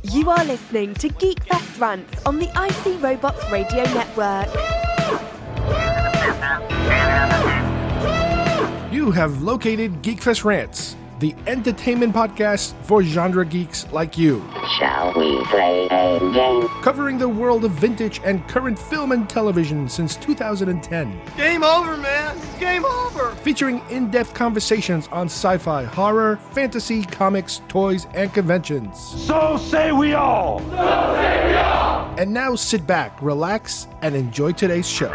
You are listening to Geekfest Rants on the IC Robots Radio Network. You have located Geekfest Rants, the entertainment podcast for genre geeks like you. Shall we play a game? Covering the world of vintage and current film and television since 2010. Game over, man! It's game over! Featuring in-depth conversations on sci-fi, horror, fantasy, comics, toys, and conventions. So say we all! So say we all! And now sit back, relax, and enjoy today's show.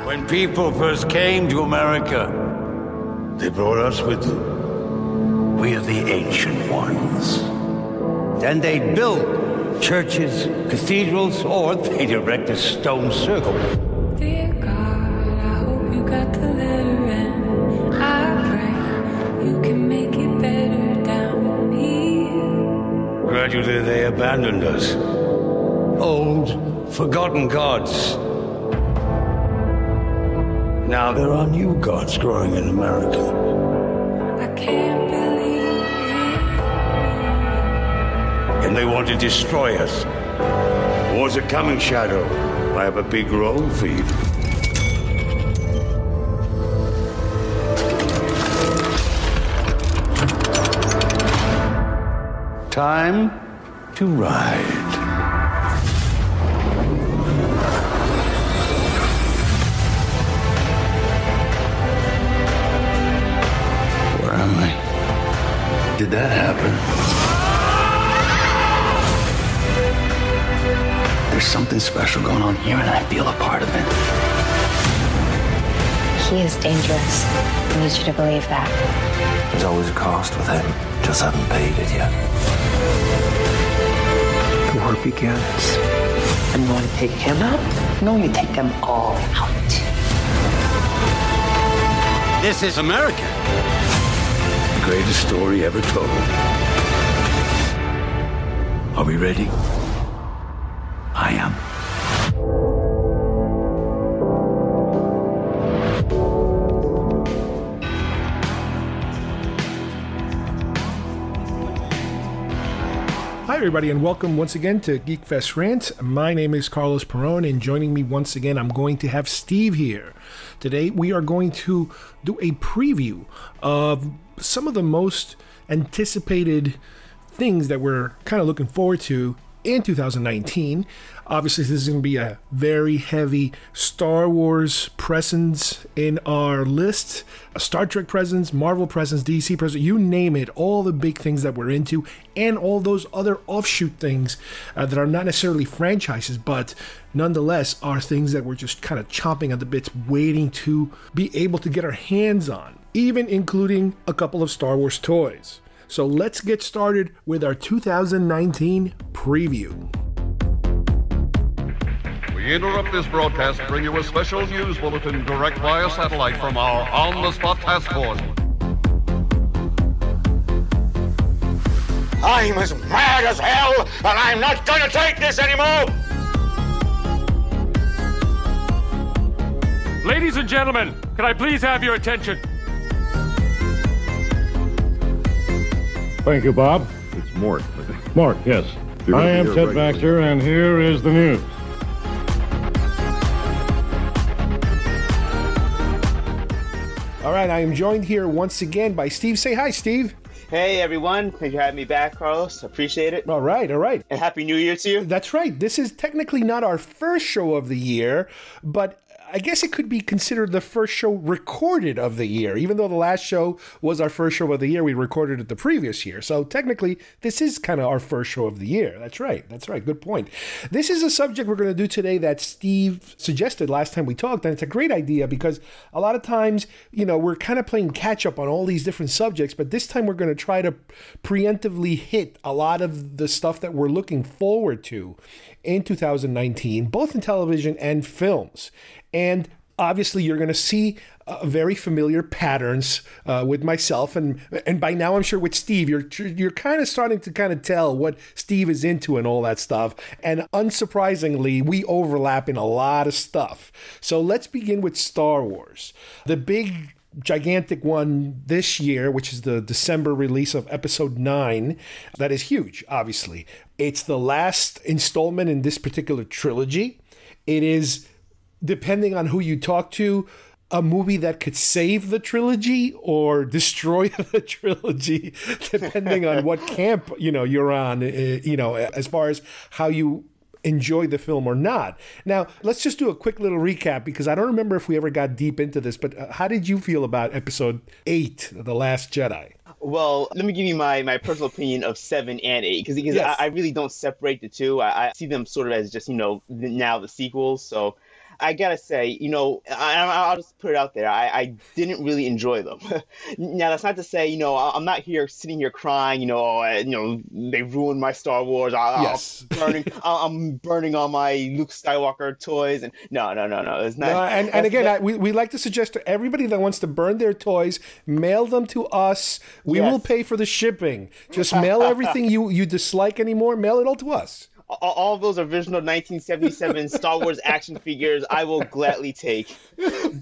When people first came to America, they brought us with them. We are the ancient ones. And they built churches, cathedrals, or they'd erect a stone circle. Dear God, I hope you got the letter, and I pray you can make it better down here. Gradually they abandoned us. Old, forgotten gods. Now there are new gods growing in America. I can't believe it. And they want to destroy us. War's a coming, Shadow. I have a big role for you. Time to ride. Did that happen? There's something special going on here, and I feel a part of it. He is dangerous. I need you to believe that. There's always a cost with him. Just haven't paid it yet. The war begins. And you want to take him out? No, you take them all out. This is America. The greatest story ever told. Are we ready? I am. Hi everybody, and welcome once again to Geekfest Rants. My name is Carlos Perron, and joining me once again, I'm going to have Steve here. Today we are going to do a preview of some of the most anticipated things that we're kind of looking forward to in 2019. Obviously, this is going to be a very heavy Star Wars presence in our list. A Star Trek presence, Marvel presence, DC presence, you name it. All the big things that we're into, and all those other offshoot things that are not necessarily franchises, but nonetheless are things that we're just kind of chomping at the bits, waiting to be able to get our hands on, even including a couple of Star Wars toys. So let's get started with our 2019 preview. We interrupt this broadcast to bring you a special news bulletin direct via satellite from our on-the-spot task force. I'm as mad as hell, and I'm not going to take this anymore! Ladies and gentlemen, can I please have your attention? Thank you, Bob. It's Mort. Mort, yes. I am Ted Baxter, and here is the news. All right, I am joined here once again by Steve. Say hi, Steve. Hey, everyone. Thank you for having me back, Carlos. Appreciate it. All right. And Happy New Year to you. That's right. This is technically not our first show of the year, but I guess it could be considered the first show recorded of the year. Even though the last show was our first show of the year, we recorded it the previous year. So technically, this is kind of our first show of the year. That's right. Good point. This is a subject we're going to do today that Steve suggested last time we talked, and it's a great idea because a lot of times, we're kind of playing catch up on all these different subjects, but this time we're going to try to preemptively hit a lot of the stuff that we're looking forward to in 2019, both in television and films. And obviously, you're going to see very familiar patterns with myself, and by now I'm sure with Steve, you're kind of starting to kind of tell what Steve is into and all that stuff. And unsurprisingly, we overlap in a lot of stuff. So let's begin with Star Wars. The big gigantic one this year, which is the December release of episode 9. That is huge, obviously. It's the last installment in this particular trilogy. It is, depending on who you talk to, a movie that could save the trilogy or destroy the trilogy, depending on what camp, you're on, as far as how you enjoy the film or not. Now, let's just do a quick little recap, because I don't remember if we ever got deep into this, but how did you feel about episode 8, The Last Jedi? Well, let me give you my personal opinion of 7 and 8, because yes. I really don't separate the two. I see them sort of as just, now the sequels. So I gotta say, I'll just put it out there. I didn't really enjoy them. Now, that's not to say, I'm not sitting here crying, they ruined my Star Wars. I'm burning all my Luke Skywalker toys. And no, it's not. No, and again, we like to suggest to everybody that wants to burn their toys, mail them to us. We will pay for the shipping. Just mail everything you dislike anymore. Mail it all to us. All of those original 1977 Star Wars action figures I will gladly take.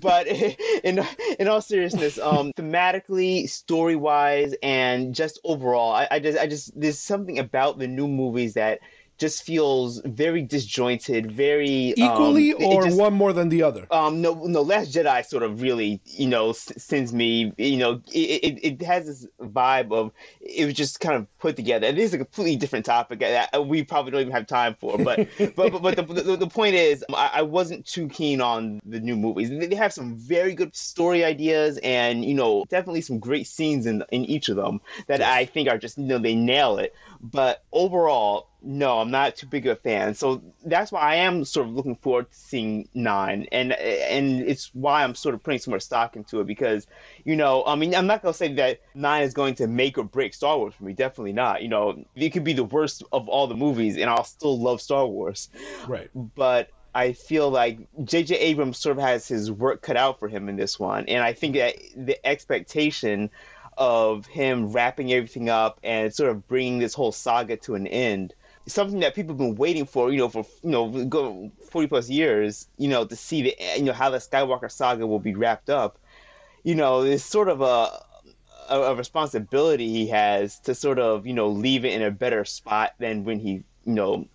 But in all seriousness, thematically, story-wise, and just overall, I just there's something about the new movies that just feels very disjointed, very equally, or one more than the other. No, Last Jedi sort of really, sends me. It has this vibe of it was just kind of put together. It is a completely different topic that we probably don't even have time for. But the point is, I wasn't too keen on the new movies. They have some very good story ideas, and definitely some great scenes in each of them that I think are just they nail it. But overall, no, I'm not too big of a fan. So that's why I am sort of looking forward to seeing 9. And it's why I'm sort of putting so much stock into it, because, I'm not going to say that 9 is going to make or break Star Wars for me. Definitely not. It could be the worst of all the movies, and I'll still love Star Wars. Right. But I feel like J.J. Abrams sort of has his work cut out for him in this one. And I think that the expectation of him wrapping everything up and sort of bringing this whole saga to an end, something that people have been waiting for, for 40 plus years, to see how the Skywalker saga will be wrapped up. It's sort of a responsibility he has to sort of leave it in a better spot than when he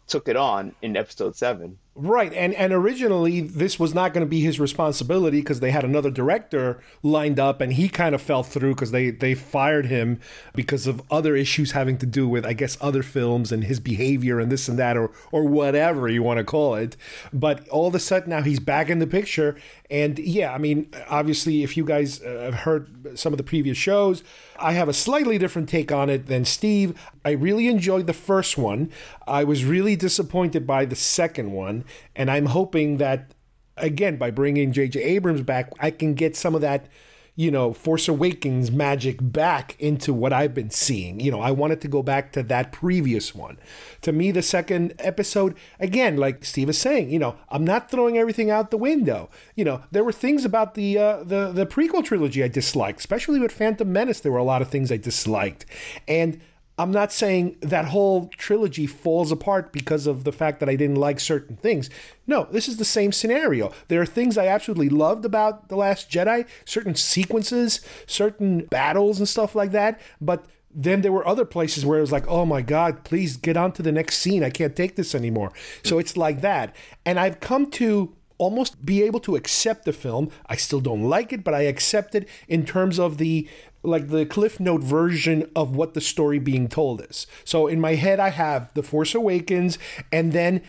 took it on in episode 7. Right, and originally this was not going to be his responsibility, because they had another director lined up, and he kind of fell through because they fired him because of other issues having to do with, I guess, other films and his behavior and this and that, or whatever you want to call it. But all of a sudden now he's back in the picture, and yeah, I mean, obviously, if you guys have heard some of the previous shows, I have a slightly different take on it than Steve. I really enjoyed the first one. I was really disappointed by the second one. And I'm hoping that, again, by bringing J.J. Abrams back, I can get some of that, Force Awakens magic back into what I've been seeing. I wanted to go back to that previous one. To me, the second episode, again, like Steve is saying, I'm not throwing everything out the window. There were things about the prequel trilogy I disliked, especially with Phantom Menace. There were a lot of things I disliked. And I'm not saying that whole trilogy falls apart because of the fact that I didn't like certain things. No, this is the same scenario. There are things I absolutely loved about The Last Jedi, certain sequences, certain battles and stuff like that, but then there were other places where it was like, oh my God, please get on to the next scene. I can't take this anymore. So it's like that. And I've come to almost be able to accept the film. I still don't like it, but I accept it in terms of the Cliff Note version of what the story being told is. So in my head, I have The Force Awakens, and then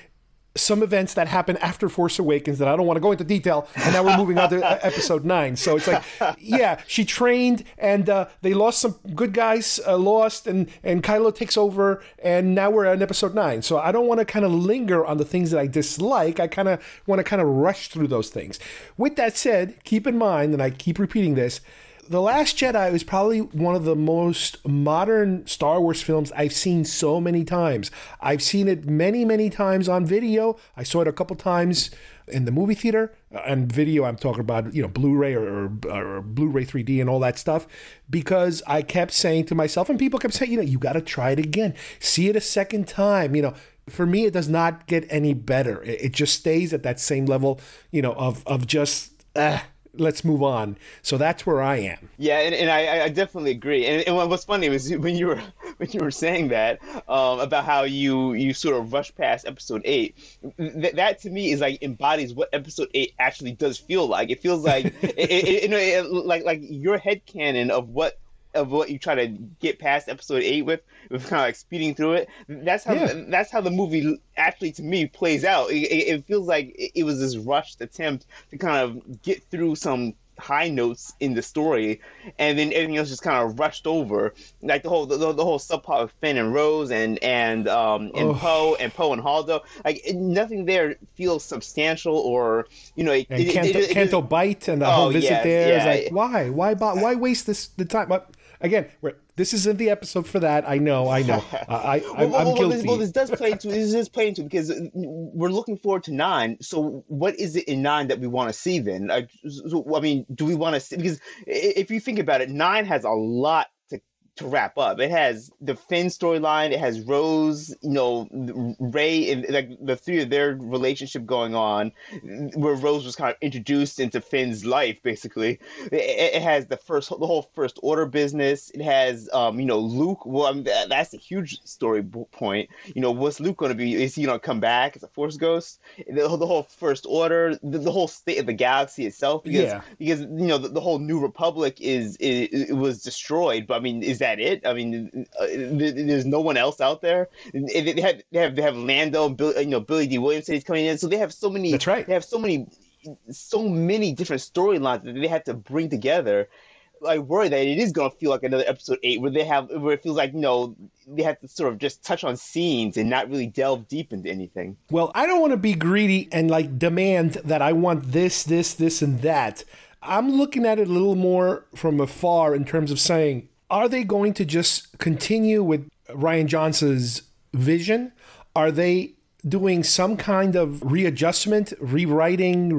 some events that happen after Force Awakens that I don't want to go into detail, and now we're moving on to episode 9. So it's like, yeah, she trained, and they lost some good guys, lost, and Kylo takes over, and now we're on episode 9. So I don't want to kind of linger on the things that I dislike. I kind of want to kind of rush through those things. With that said, keep in mind, and I keep repeating this, The Last Jedi is probably one of the most modern Star Wars films I've seen so many times. I've seen it many, many times on video. I saw it a couple times in the movie theater. And video, I'm talking about, Blu-ray or Blu-ray 3D and all that stuff. Because I kept saying to myself, and people kept saying, you got to try it again. See it a second time. For me, it does not get any better. It just stays at that same level, of just... let's move on. So that's where I am. Yeah, and I definitely agree. And what's funny was when you were saying that about how you sort of rush past episode 8, that to me is like embodies what episode 8 actually does feel like. It feels like like your headcanon of what you try to get past episode 8 with kind of like speeding through it. That's how the movie actually to me plays out. It feels like it was this rushed attempt to kind of get through some high notes in the story, and then everything else just kind of rushed over. Like the whole subplot of Finn and Rose and Poe and Haldo. Like nothing there feels substantial or Canto bite and the whole visit there is like why waste the time? But again, this isn't the episode for that. I know. I'm guilty. This does play into because we're looking forward to 9. So what is it in 9 that we want to see then? Do we want to see? Because if you think about it, 9 has a lot to wrap up. It has the Finn storyline. It has Rose, Ray, and like the three of their relationship going on, where Rose was kind of introduced into Finn's life. Basically, it has the whole First Order business. It has, Luke. Well, that's a huge story point. What's Luke going to be? Is he going to come back as a Force ghost? The whole First Order, the whole state of the galaxy itself. Because the whole New Republic it was destroyed. But is that it? There's no one else out there. They have Lando and Billy D. Williams said he's coming in, so they have so many. That's right. They have so many different storylines that they have to bring together. I worry that it is going to feel like another episode 8 where it feels like they have to sort of just touch on scenes and not really delve deep into anything. Well, I don't want to be greedy and like demand that I want this, and that. I'm looking at it a little more from afar in terms of saying, are they going to just continue with Rian Johnson's vision? Are they doing some kind of readjustment, rewriting,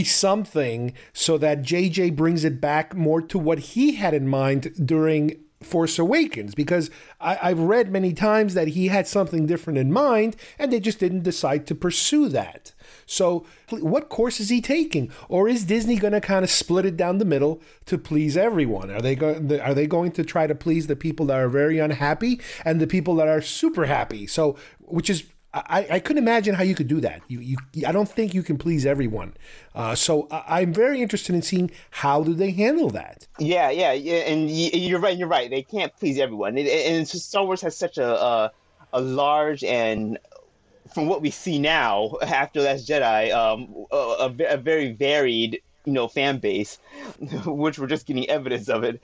something so that JJ brings it back more to what he had in mind during Force Awakens? Because I've read many times that he had something different in mind and they just didn't decide to pursue that. So what course is he taking? Or is Disney going to kind of split it down the middle to please everyone? Are they going to try to please the people that are very unhappy and the people that are super happy? So, which is, I couldn't imagine how you could do that. I don't think you can please everyone. So I'm very interested in seeing how do they handle that. Yeah, and you're right. They can't please everyone. And Star Wars has such a large and, from what we see now after Last Jedi, a very varied fan base, which we're just getting evidence of it.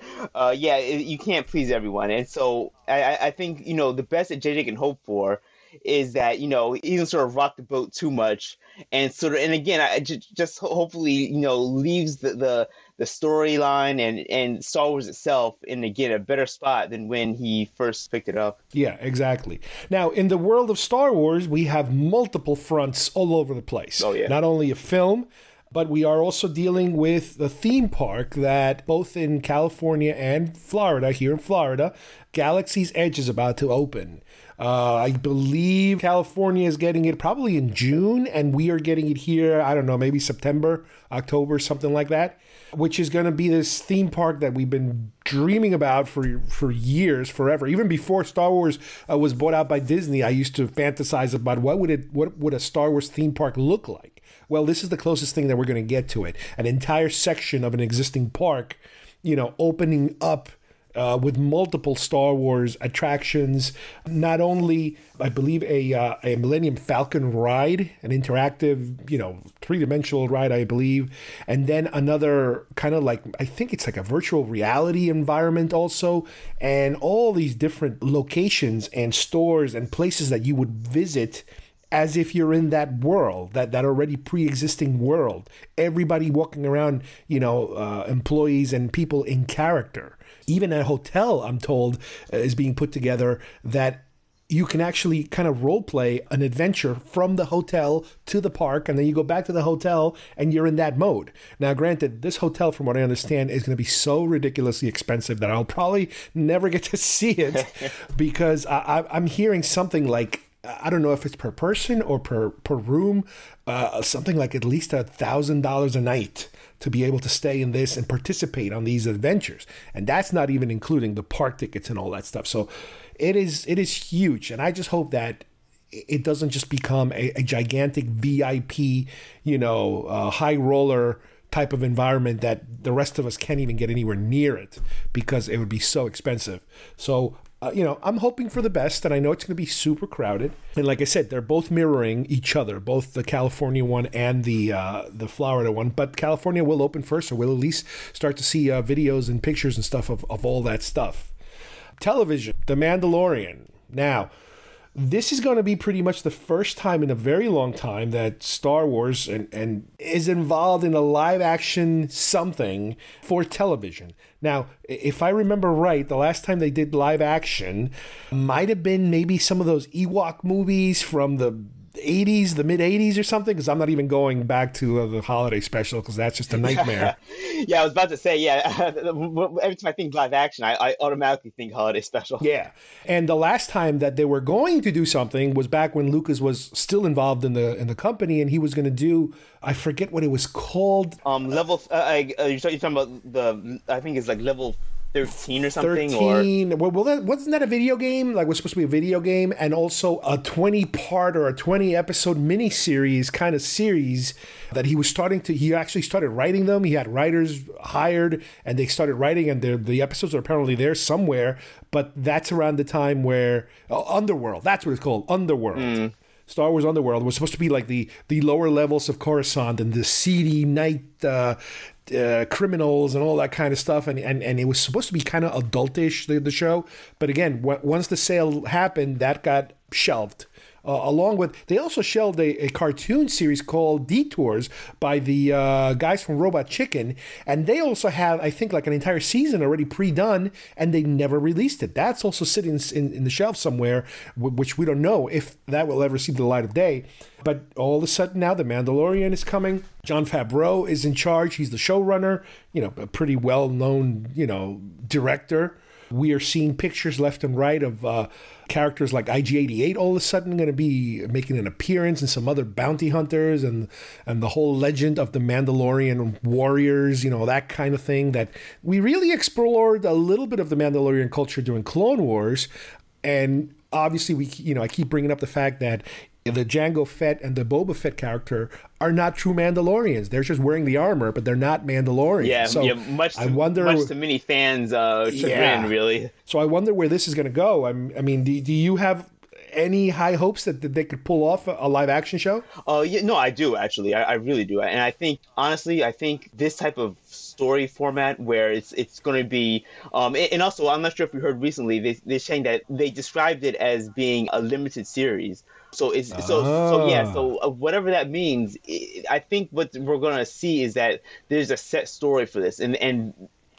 You can't please everyone, and so I think the best that JJ can hope for is that he doesn't sort of rock the boat too much, and again, I just hopefully leaves the storyline and Star Wars itself in, again, a better spot than when he first picked it up. Yeah, exactly. Now, in the world of Star Wars, we have multiple fronts all over the place. Oh, yeah. Not only a film, but we are also dealing with the theme park that both in California and Florida, here in Florida, Galaxy's Edge is about to open. I believe California is getting it probably in June, and we are getting it here, I don't know, maybe September, October, something like that, which is going to be this theme park that we've been dreaming about for years, forever. Even before Star Wars was bought out by Disney, I used to fantasize about what would a Star Wars theme park look like. Well, this is the closest thing that we're going to get to it. An entire section of an existing park, opening up with multiple Star Wars attractions. Not only, I believe, a Millennium Falcon ride, an interactive, three-dimensional ride, I believe, and then another kind of like, I think it's like a virtual reality environment also, and all these different locations and stores and places that you would visit as if you're in that world, that already pre-existing world. Everybody walking around, employees and people in character. Even a hotel, I'm told, is being put together that you can actually kind of role play an adventure from the hotel to the park, and then you go back to the hotel and you're in that mode. Now, granted, this hotel, from what I understand, is going to be so ridiculously expensive that I'll probably never get to see it because I'm hearing something like I don't know if it's per person or per room, something like at least $1,000 a night to be able to stay in this and participate on these adventures. And that's not even including the park tickets and all that stuff. So it is huge. And I just hope that it doesn't just become a gigantic VIP, high roller type of environment that the rest of us can't even get anywhere near it because it would be so expensive. So I'm hoping for the best, and I know it's going to be super crowded. And like I said, they're both mirroring each other, both the California one and the Florida one. But California will open first, so we'll at least start to see videos and pictures and stuff of all that stuff. Television, The Mandalorian. Now, this is going to be pretty much the first time in a very long time that Star Wars and is involved in a live action something for television. Now, if I remember right, the last time they did live action might have been maybe some of those Ewok movies from the 80s, the mid 80s or something, because I'm not even going back to the holiday special because that's just a nightmare. Yeah, I was about to say, every time I think live action, I automatically think holiday special. Yeah. And the last time that they were going to do something was back when Lucas was still involved in the company, and he was going to do, I forget what it was called. You're talking about I think it's like level 13 or something? 13. Well, wasn't that a video game? Like, was supposed to be a video game and also a 20-part or a 20-episode miniseries kind of series that he actually started writing them. He had writers hired and they started writing, and the episodes are apparently there somewhere. But that's around the time where Underworld, that's what it's called, Underworld. Star Wars Underworld was supposed to be like the lower levels of Coruscant and the seedy night criminals and all that kind of stuff, and it was supposed to be kind of adultish, the show. But again, once the sale happened, that got shelved. Along with, they also shelved a cartoon series called Detours by the guys from Robot Chicken, and they also have, I think, like an entire season already pre-done, and they never released it. That's also sitting in the shelf somewhere, which we don't know if that will ever see the light of day. But all of a sudden now, The Mandalorian is coming. Jon Favreau is in charge. He's the showrunner, a pretty well-known, director. We are seeing pictures left and right of characters like IG-88 all of a sudden going to be making an appearance, and some other bounty hunters, and the whole legend of the Mandalorian warriors, that kind of thing. That we really explored a little bit of the Mandalorian culture during Clone Wars. And obviously I keep bringing up the fact that the Jango Fett and the Boba Fett character are not true Mandalorians. They're just wearing the armor, but they're not Mandalorians. Much to many fans' chagrin, really. So I wonder where this is going to go. I mean, do you have any high hopes that they could pull off a live action show? No, I do, actually. I really do. And I think, honestly, this type of story format where it's going to be, and also, I'm not sure if you heard recently, they're saying that they described it as being a limited series. So whatever that means, I think what we're going to see is that there's a set story for this, and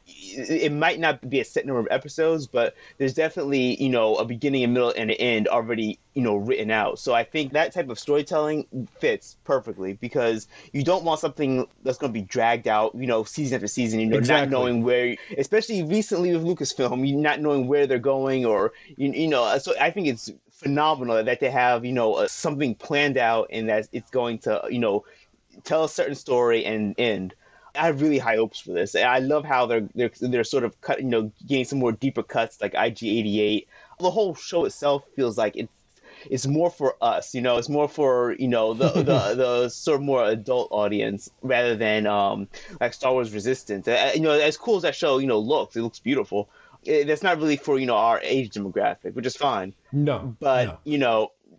it might not be a set number of episodes, but there's definitely, a beginning, a middle, and an end already, written out. So I think that type of storytelling fits perfectly, because you don't want something that's going to be dragged out, season after season, exactly. Not knowing where, especially recently with Lucasfilm, you not knowing where they're going, or, so I think it's phenomenal that they have, something planned out, and that it's going to, tell a certain story and end. I have really high hopes for this. I love how they're sort of cut, getting some more deeper cuts like IG-88. The whole show itself feels like it's more for us, it's more for, the sort of more adult audience rather than like Star Wars Resistance. As cool as that show, looks, it looks beautiful. That's not really for, our age demographic, which is fine. No. But,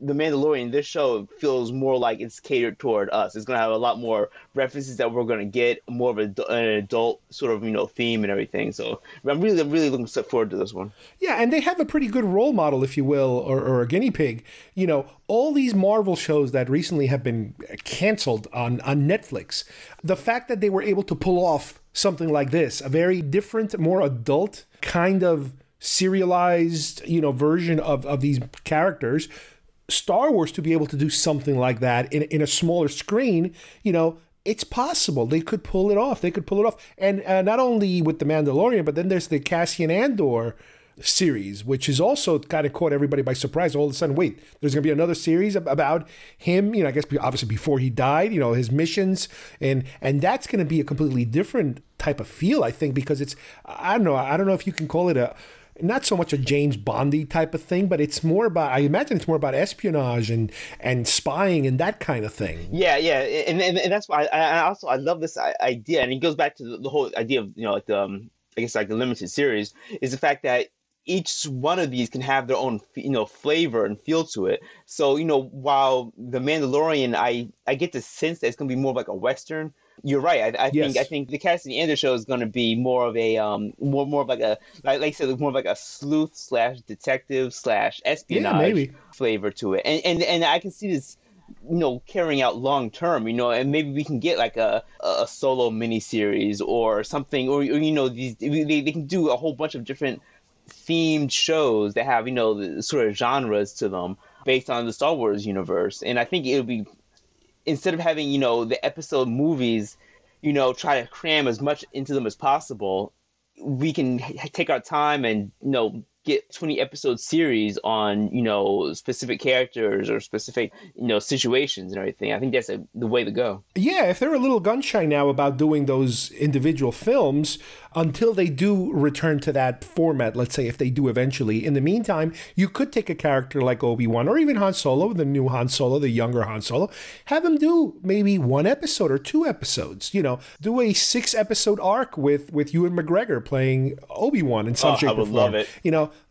The Mandalorian, this show feels more like it's catered toward us. It's going to have a lot more references that we're going to get, more of an adult sort of, theme and everything. So I'm really looking forward to this one. Yeah, and they have a pretty good role model, if you will, or a guinea pig. All these Marvel shows that recently have been canceled on Netflix, the fact that they were able to pull off something like this, a very different, more adult kind of serialized, version of these characters, Star Wars to be able to do something like that in a smaller screen, it's possible. They could pull it off. And not only with The Mandalorian, but then there's the Cassian Andor series, which is also kind of caught everybody by surprise. All of a sudden, wait, there's going to be another series about him, I guess obviously before he died, his missions, and that's going to be a completely different type of feel, I think, because it's, I don't know if you can call it not so much a James Bondy type of thing, but it's more about, I imagine it's more about espionage and spying and that kind of thing. Yeah. And that's why I love this idea. And it goes back to the whole idea of, the limited series, is the fact that each one of these can have their own, flavor and feel to it. So, while The Mandalorian, I get the sense that it's going to be more of like a Western. You're right. I think the Cassidy Andor show is going to be more of a more of like a like I said, more of like a sleuth / detective / espionage flavor to it. And I can see this, carrying out long term, and maybe we can get like a solo miniseries or something, or these they can do a whole bunch of different themed shows that have the sort of genres to them based on the Star Wars universe. And I think it would be, instead of having, the episode movies, try to cram as much into them as possible, we can take our time and, get 20 episode series on, specific characters or specific, situations and everything. I think that's the way to go. Yeah, if they're a little gun shy now about doing those individual films, until they do return to that format, let's say if they do eventually. In the meantime, you could take a character like Obi-Wan or even Han Solo, the new Han Solo, the younger Han Solo, have them do maybe 1 episode or 2 episodes, do a 6-episode arc with Ewan McGregor playing Obi-Wan in some shape or form. I would love it.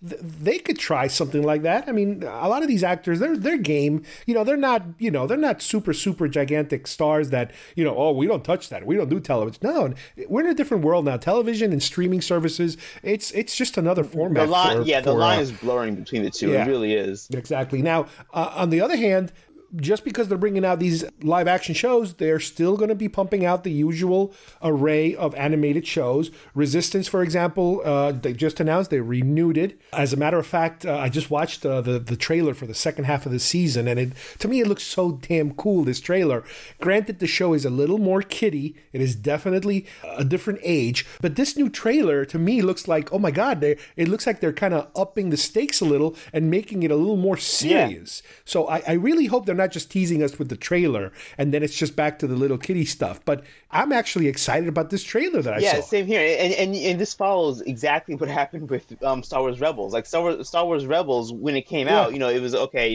They could try something like that. I mean, a lot of these actors, they're game, they're not super gigantic stars that, oh, we don't touch that. We don't do television. No, we're in a different world now. Television and streaming services, it's just another format. The line is blurring between the two. Yeah, it really is. Exactly. Now, on the other hand, just because they're bringing out these live action shows, they're still going to be pumping out the usual array of animated shows. Resistance, for example, they just announced they renewed it. As a matter of fact, I just watched the trailer for the second half of the season, and to me it looks so damn cool, this trailer. Granted, the show is a little more kiddie. It is definitely a different age, but this new trailer to me looks like, oh my God, it looks like they're kind of upping the stakes a little and making it a little more serious. Yeah. So I really hope they're not just teasing us with the trailer and then it's just back to the little kiddie stuff. But I'm actually excited about this trailer that I saw. Yeah, same here. And this follows exactly what happened with Star Wars Rebels. Like Star Wars Rebels, when it came out, it was okay.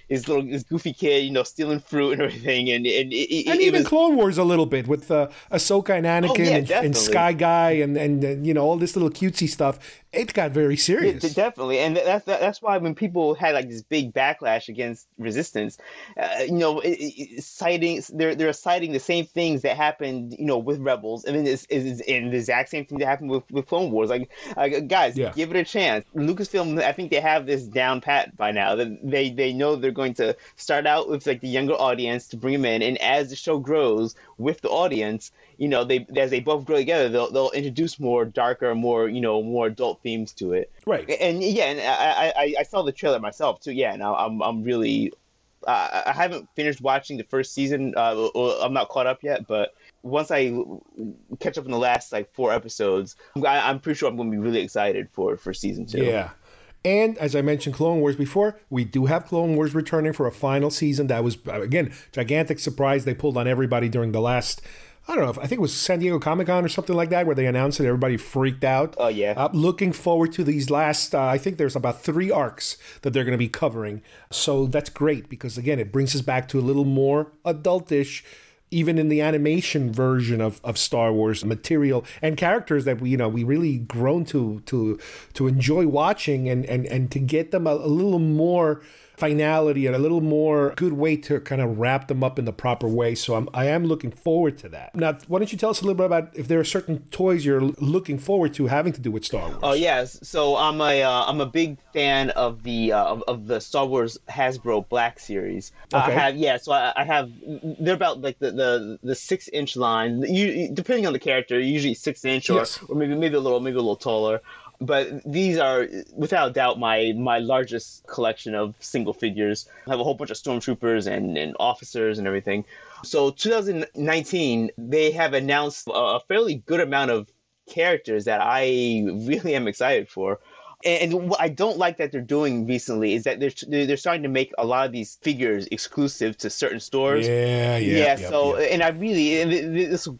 This goofy kid, stealing fruit and everything, and even Clone Wars a little bit with Ahsoka and Anakin and Sky Guy and all this little cutesy stuff. It got very serious. Definitely, and that's why when people had like this big backlash against Resistance, citing they're citing the same things that happened, with Rebels, and then this is the exact same thing that happened with Clone Wars. Like guys, give it a chance. Lucasfilm, I think they have this down pat by now. They know they're going to start out with like the younger audience to bring them in, and as the show grows with the audience, as they both grow together, they'll introduce more darker, more adult themes to it. Right. And I saw the trailer myself too. Yeah, and I'm really. I haven't finished watching the first season. I'm not caught up yet, but once I catch up in the last 4 episodes, I'm pretty sure I'm going to be really excited for season 2. Yeah. And as I mentioned Clone Wars before, we do have Clone Wars returning for a final season. That was, again, gigantic surprise they pulled on everybody during the last, I don't know, I think it was San Diego Comic-Con or something like that, where they announced it. Everybody freaked out. Oh, yeah. Looking forward to these last, I think there's about 3 arcs that they're going to be covering. So that's great because, again, it brings us back to a little more adultish, even in the animation version of Star Wars material and characters that we really grown to enjoy watching and to get them a little more finality and a little more good way to kind of wrap them up in the proper way. So I am looking forward to that. Now, why don't you tell us a little bit about if there are certain toys you're looking forward to having to do with Star Wars? Oh yes, so I'm a big fan of the Star Wars Hasbro Black series. Okay. I have they're about like the 6-inch line. Depending on the character, usually 6-inch or maybe a little taller. But these are, without doubt, my largest collection of single figures. I have a whole bunch of stormtroopers and officers and everything. So 2019, they have announced a fairly good amount of characters that I really am excited for. And what I don't like that they're doing recently is that they're starting to make a lot of these figures exclusive to certain stores. So and I really, and this will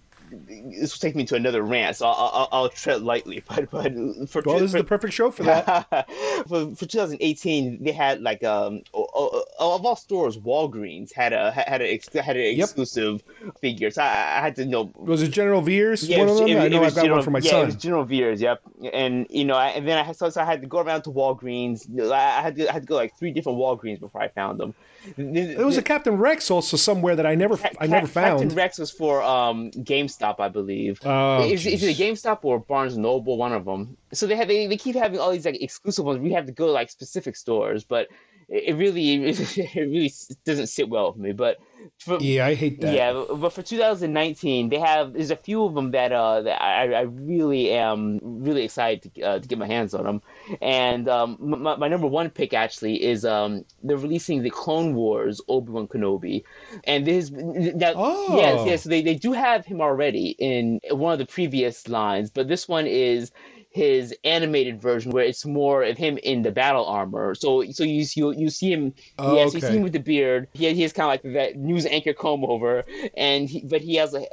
take me to another rant, so I'll tread lightly. But this is the perfect show for that. for 2018, they had like of all stores, Walgreens had an exclusive figure. So I had to know. Was it General Veers? One of them? I know I've got one for my son. Yeah, it was General Veers. Yep. And and then I had to go around to Walgreens. I had to go like 3 different Walgreens before I found them. There was a Captain Rex also somewhere that I never found. Captain Rex was for GameStop, I believe. It's either GameStop or Barnes & Noble, one of them. So they keep having all these like exclusive ones. We have to go to like specific stores, but it really doesn't sit well with me. But I hate that. Yeah, but for 2019, there's a few of them that I really am really excited to get my hands on them. And my number one pick actually is they're releasing the Clone Wars Obi-Wan Kenobi, and so they do have him already in one of the previous lines, but this one is his animated version where it's more of him in the battle armor. So you see him, you see him with the beard. He has kind of like that news anchor comb over, and he also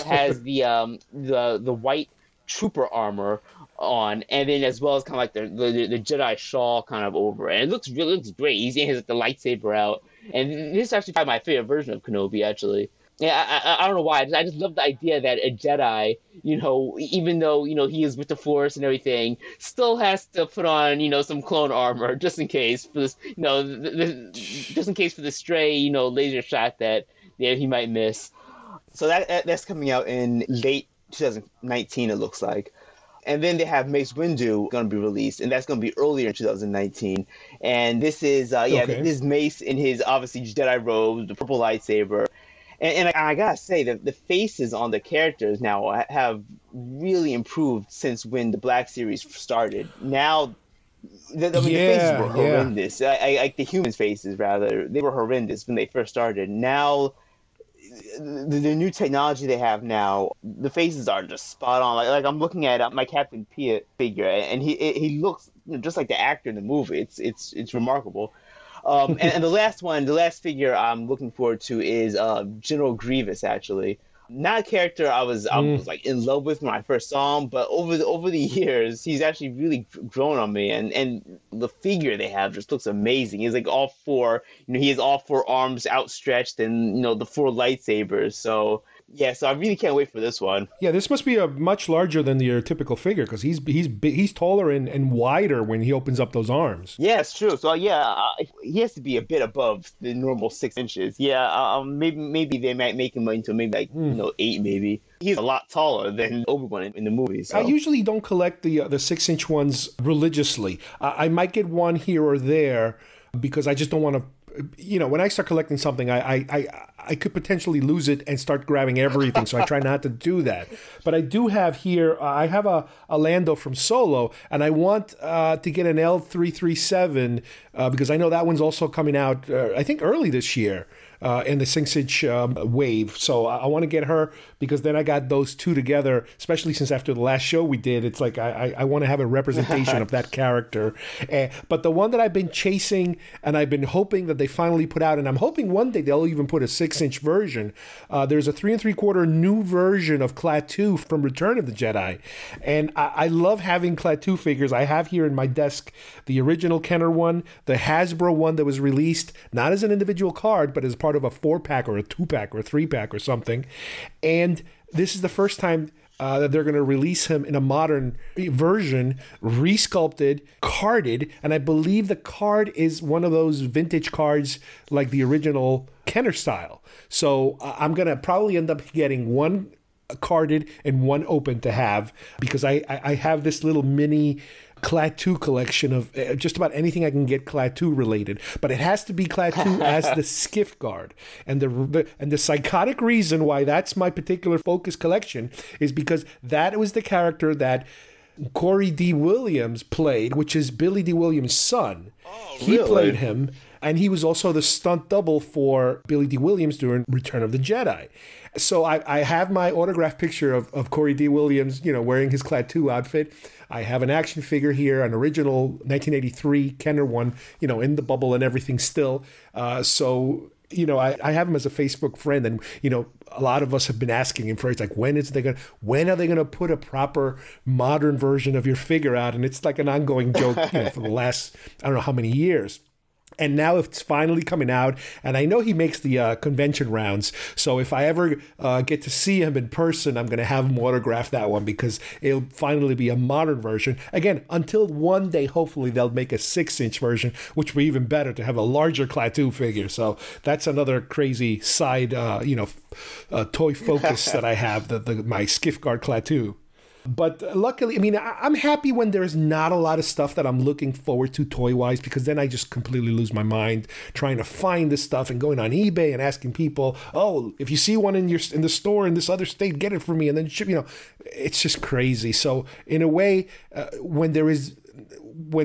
has the white trooper armor on, and then as well as kind of like the Jedi shawl kind of over, and it looks great. He has the lightsaber out, and this is actually probably my favorite version of Kenobi actually. Yeah, I don't know why. I just love the idea that a Jedi, even though, he is with the Force and everything, still has to put on, some clone armor just in case for this, just in case for the stray, laser shot that he might miss. So that's coming out in late 2019, it looks like. And then they have Mace Windu going to be released, and that's going to be earlier in 2019. And this is, this is Mace in his, obviously, Jedi robe, the purple lightsaber. And I gotta say that the faces on the characters now have really improved since when the Black Series started. Now, the faces were horrendous. Like the humans' faces, rather, they were horrendous when they first started. Now, the new technology they have now, the faces are just spot on. Like I'm looking at my Captain Piet figure, and he looks just like the actor in the movie. It's remarkable. And the last figure I'm looking forward to is General Grievous. Actually, not a character I was like in love with when I first saw him, but over the years, he's actually really grown on me. And the figure they have just looks amazing. He's like all 4, he has all 4 arms outstretched, and the 4 lightsabers. So. Yeah, so I really can't wait for this one. Yeah, this must be a much larger than your typical figure because he's taller and wider when he opens up those arms. Yeah, it's true. So he has to be a bit above the normal 6 inches. Yeah, maybe they might make him into maybe like 8 maybe. He's a lot taller than Obi-Wan in the movie. So. I usually don't collect the 6-inch ones religiously. I might get one here or there because I just don't want to. When I start collecting something, I could potentially lose it and start grabbing everything, so I try not to do that. But I do have here, I have a Lando from Solo, and I want to get an L337 because I know that one's also coming out, I think, early this year. In the 6-inch wave. So I want to get her because then I got those two together, especially since after the last show we did, it's like I want to have a representation of that character. But the one that I've been chasing and I've been hoping that they finally put out, and I'm hoping one day they'll even put a 6-inch version. There's a 3 3/4 new version of Klaatu from Return of the Jedi. And I love having Klaatu figures. I have here in my desk the original Kenner one, the Hasbro one that was released, not as an individual card, but as part of a 4-pack or a 2-pack or a 3-pack or something. And this is the first time that they're going to release him in a modern version, resculpted, carded, and I believe the card is one of those vintage cards like the original Kenner style. So I'm going to probably end up getting one carded and one open to have because I have this little mini Klaatu collection of just about anything I can get Klaatu related, but it has to be Klaatu as the skiff guard. And the psychotic reason why that's my particular focus collection is because that was the character that Corey D. Williams played, which is Billy D. Williams' son. Oh, he really? played him. And he was also the stunt double for Billy D. Williams during Return of the Jedi. So I have my autographed picture of Corey D. Williams, wearing his Klaatu outfit. I have an action figure here, an original 1983 Kenner one, in the bubble and everything still. So I have him as a Facebook friend, and a lot of us have been asking him for it's like, when are they gonna put a proper modern version of your figure out? And it's like an ongoing joke, for the last I don't know how many years. And now it's finally coming out, and I know he makes the convention rounds. So if I ever get to see him in person, I'm going to have him autograph that one because it'll finally be a modern version. Again, until one day, hopefully, they'll make a 6-inch version, which would be even better to have a larger Klaatu figure. So that's another crazy side, toy focus that I have, my Skiff-Guard Klaatu. But luckily, I'm happy when there's not a lot of stuff that I'm looking forward to toy-wise, because then I just completely lose my mind trying to find this stuff and going on eBay and asking people, oh, if you see one in the store in this other state, get it for me, and then ship. It's just crazy. So in a way, when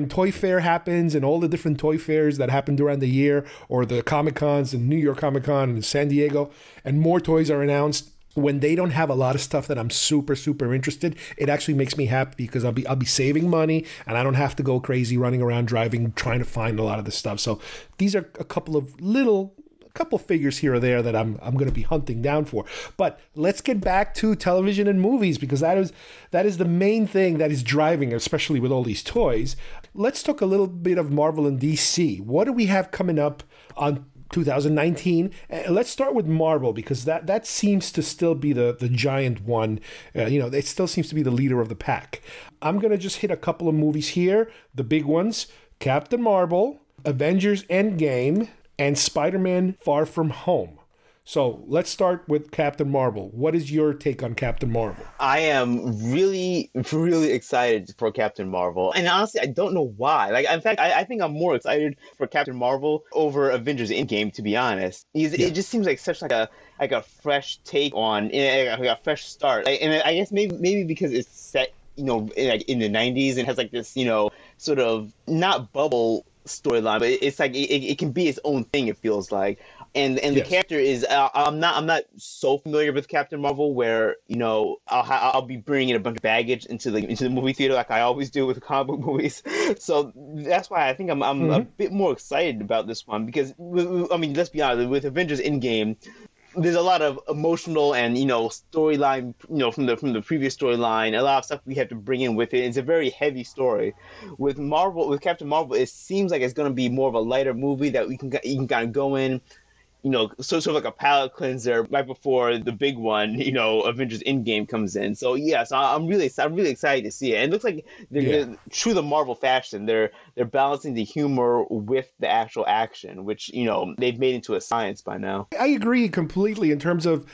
Toy Fair happens and all the different toy fairs that happen during the year, or the Comic-Cons and New York Comic-Con and San Diego, and more toys are announced, when they don't have a lot of stuff that I'm super, super interested, it actually makes me happy because I'll be saving money and I don't have to go crazy running around trying to find a lot of this stuff. So these are a couple figures here or there that I'm going to be hunting down for. But let's get back to television and movies, because that is the main thing that is driving, especially with all these toys. Let's talk a little bit of Marvel and DC. What do we have coming up on 2019? Let's start with Marvel, because that seems to still be the giant one. It still seems to be the leader of the pack. I'm going to just hit a couple of movies here. The big ones: Captain Marvel, Avengers Endgame, and Spider-Man Far From Home. So let's start with Captain Marvel. What is your take on Captain Marvel? I am really, really excited for Captain Marvel. And honestly, I don't know why. In fact, I think I'm more excited for Captain Marvel over Avengers Endgame, to be honest. It just seems like such a fresh take on, a fresh start. And I guess maybe because it's set, in the 90s and has this, sort of not bubble storyline, but it's like it can be its own thing, it feels like. And the character is I'm not so familiar with Captain Marvel, where I'll be bringing a bunch of baggage into the movie theater like I always do with comic book movies. So that's why I think I'm a bit more excited about this one, because let's be honest, with Avengers Endgame, there's a lot of emotional and storyline from the previous storyline, a lot of stuff we have to bring in with it. It's a very heavy story. With Captain Marvel, it seems like it's going to be more of a lighter movie that you can kind of go in, sort of like a palate cleanser right before the big one, Avengers Endgame comes in. So I'm really excited to see it. And it looks like they're true to Marvel fashion. They're balancing the humor with the actual action, which they've made into a science by now. I agree completely in terms of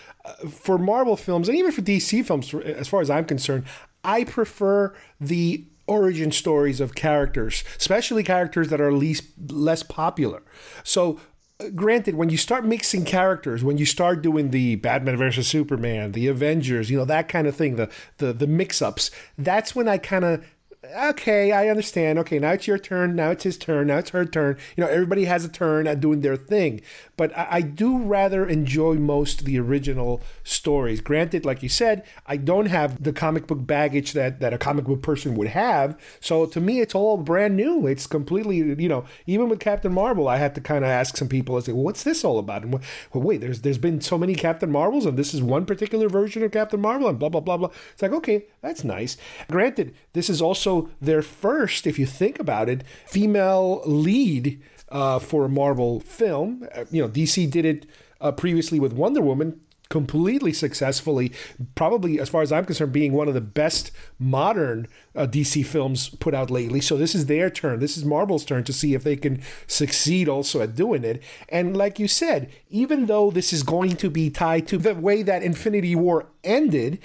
for Marvel films, and even for DC films, as far as I'm concerned, I prefer the origin stories of characters, especially characters that are less popular. So granted, when you start mixing characters, when you start doing the Batman versus Superman, the Avengers, that kind of thing, the mix-ups, that's when I kind of, okay, I understand. Okay, now it's your turn. Now it's his turn. Now it's her turn. Everybody has a turn at doing their thing. But I do rather enjoy most the original stories. Granted, like you said, I don't have the comic book baggage that a comic book person would have. So to me, it's all brand new. It's completely, even with Captain Marvel, I had to kind of ask some people, I say, well, what's this all about? And wait, there's been so many Captain Marvels, and this is one particular version of Captain Marvel, and blah, blah, blah, blah. It's like, okay, that's nice. Granted, this is also their first, if you think about it, female lead for a Marvel film. DC did it previously with Wonder Woman completely successfully, probably, as far as I'm concerned, being one of the best modern DC films put out lately. So this is their turn. This is Marvel's turn to see if they can succeed also at doing it. And like you said, even though this is going to be tied to the way that Infinity War ended,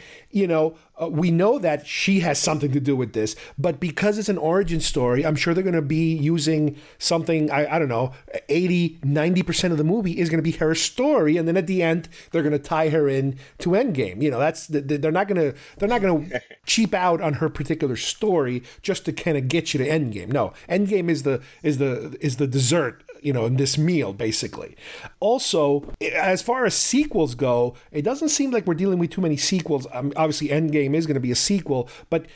we know that she has something to do with this, but because it's an origin story, I'm sure they're going to be using something, I don't know, 80-90% of the movie is going to be her story, and then at the end they're going to tie her in to Endgame. That's they're not going to cheap out on her particular story just to kind of get you to Endgame. No, Endgame is the dessert, in this meal, basically. Also, as far as sequels go, it doesn't seem like we're dealing with too many sequels. Obviously, Endgame is going to be a sequel, but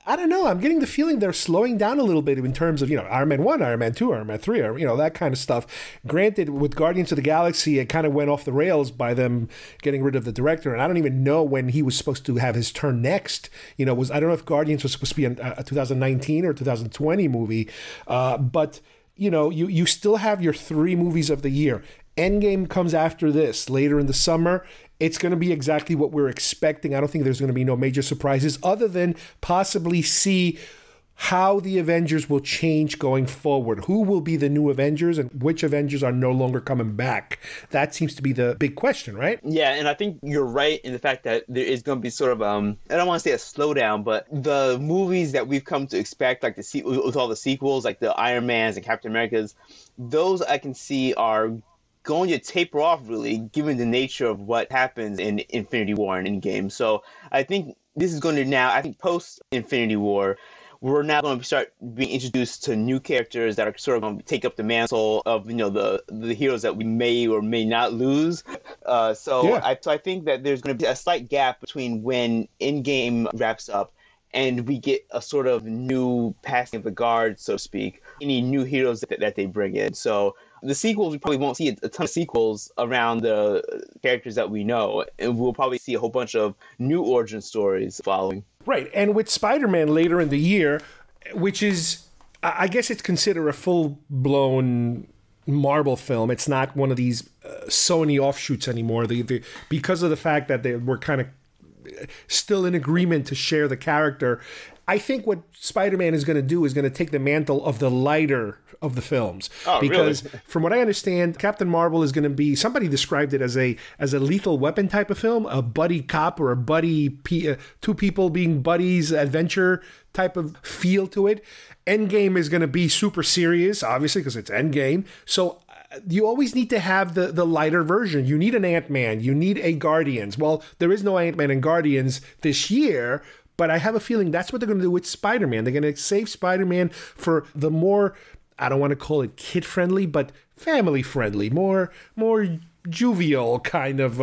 I don't know. I'm getting the feeling they're slowing down a little bit in terms of, Iron Man 1, Iron Man 2, Iron Man 3, or, that kind of stuff. Granted, with Guardians of the Galaxy, it kind of went off the rails by them getting rid of the director. And I don't even know when he was supposed to have his turn next. I don't know if Guardians was supposed to be a 2019 or 2020 movie. But, you still have your 3 movies of the year. Endgame comes after this later in the summer. It's going to be exactly what we're expecting. I don't think there's going to be no major surprises other than possibly see how the Avengers will change going forward. Who will be the new Avengers and which Avengers are no longer coming back? That seems to be the big question, right? Yeah, and I think you're right in the fact that there is going to be sort of, I don't want to say a slowdown, but the movies that we've come to expect, like with all the sequels, like the Iron Mans and Captain Americas, those I can see are going to taper off, really, given the nature of what happens in Infinity War and Endgame. So I think this is going to now, post Infinity War, we're now going to start being introduced to new characters that are sort of going to take up the mantle of, the heroes that we may or may not lose. I think that there's going to be a slight gap between when Endgame wraps up and we get a sort of new passing of the guard, so to speak, any new heroes that they bring in. So the sequels, we probably won't see a ton of sequels around the characters that we know, and we'll probably see a whole bunch of new origin stories following. Right, and with Spider-Man later in the year, which is, I guess it's considered a full-blown Marvel film. It's not one of these Sony offshoots anymore. Because of the fact that they were kind of still in agreement to share the character, I think what Spider-Man is going to do is going to take the mantle of the lighter of the films. Oh, because really? From what I understand, Captain Marvel is going to be, somebody described it as a Lethal Weapon type of film, a buddy cop or a buddy, two people being buddies, adventure type of feel to it. Endgame is going to be super serious, obviously, because it's Endgame. So you always need to have the lighter version. You need an Ant-Man. You need a Guardians. Well, there is no Ant-Man and Guardians this year, but I have a feeling that's what they're going to do with Spider-Man. They're going to save Spider-Man for the more, I don't want to call it kid-friendly, but family-friendly, more jovial kind of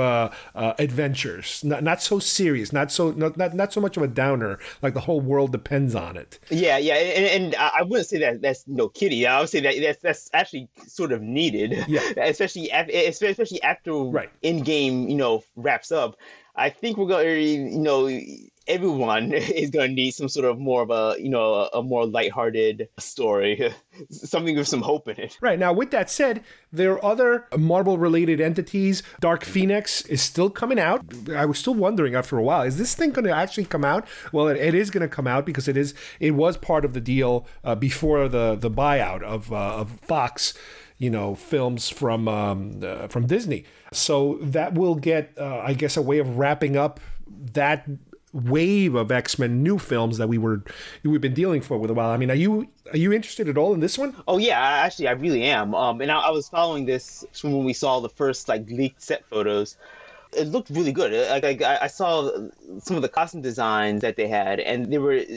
adventures. Not so serious, not so much of a downer, like the whole world depends on it. Yeah, and I wouldn't say that that's no kiddie. I would say that that's actually sort of needed, especially after Endgame, wraps up. I think we're going to, everyone is going to need some sort of more of a more lighthearted story, something with some hope in it. Right. Now, with that said, there are other Marvel-related entities. Dark Phoenix is still coming out. I was still wondering after a while, is this thing going to actually come out? Well, it is going to come out because it was part of the deal before the buyout of Fox, films from Disney. So that will get, I guess, a way of wrapping up that wave of X-Men new films that we've been dealing for a while. I mean, are you interested at all in this one? Oh yeah, actually, I really am. And I was following this from when we saw the first leaked set photos. It looked really good. I saw some of the costume designs that they had, and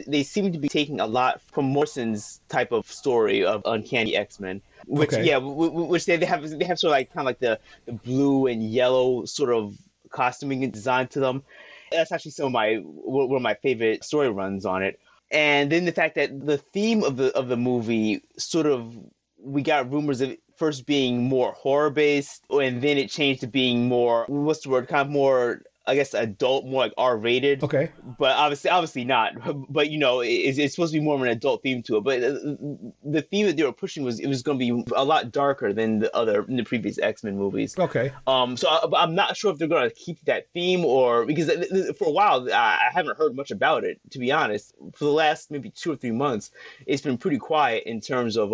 they seemed to be taking a lot from Morrison's type of story of Uncanny X-Men. Which they have sort of kind of like the blue and yellow sort of costuming and design to them. That's actually one of my favorite story runs on it. And then the fact that the theme of the movie sort of, we got rumors of it first being more horror based, and then it changed to being more, kind of more, I guess, adult, more like R-rated. Okay. But obviously not. But it's supposed to be more of an adult theme to it. But the theme that they were pushing was going to be a lot darker than the previous X-Men movies. Okay. So I'm not sure if they're going to keep that theme, or because for a while I haven't heard much about it, to be honest. For the last maybe 2 or 3 months, it's been pretty quiet in terms of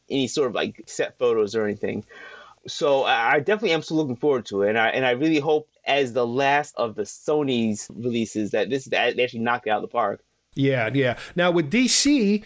any sort of set photos or anything. So I definitely am still looking forward to it, and I really hope, as the last of the Sony's releases, that they actually knock it out of the park. Yeah. Now with DC,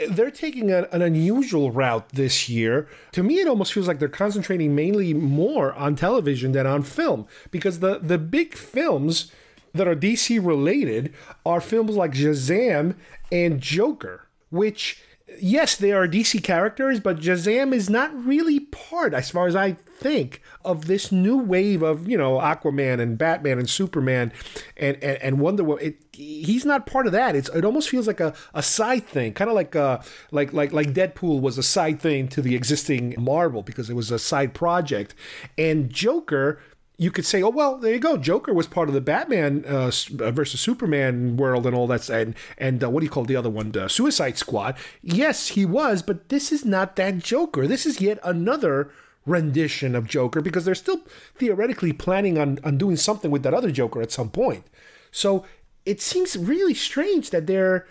they're taking an unusual route this year. To me, it almost feels like they're concentrating mainly more on television than on film, because the big films that are DC related are films like Shazam and Joker, which yes, they are DC characters, but Shazam is not really part, as far as I think, of this new wave of, you know, Aquaman and Batman and Superman and Wonder Woman. He's not part of that. It almost feels like a side thing, kind of like Deadpool was a side thing to the existing Marvel because it was a side project. And Joker, you could say, oh, well, there you go. Joker was part of the Batman versus Superman world and all that. And what do you call the other one? The Suicide Squad. Yes, he was, but this is not that Joker. This is yet another rendition of Joker because they're still theoretically planning on doing something with that other Joker at some point. So it seems really strange that they're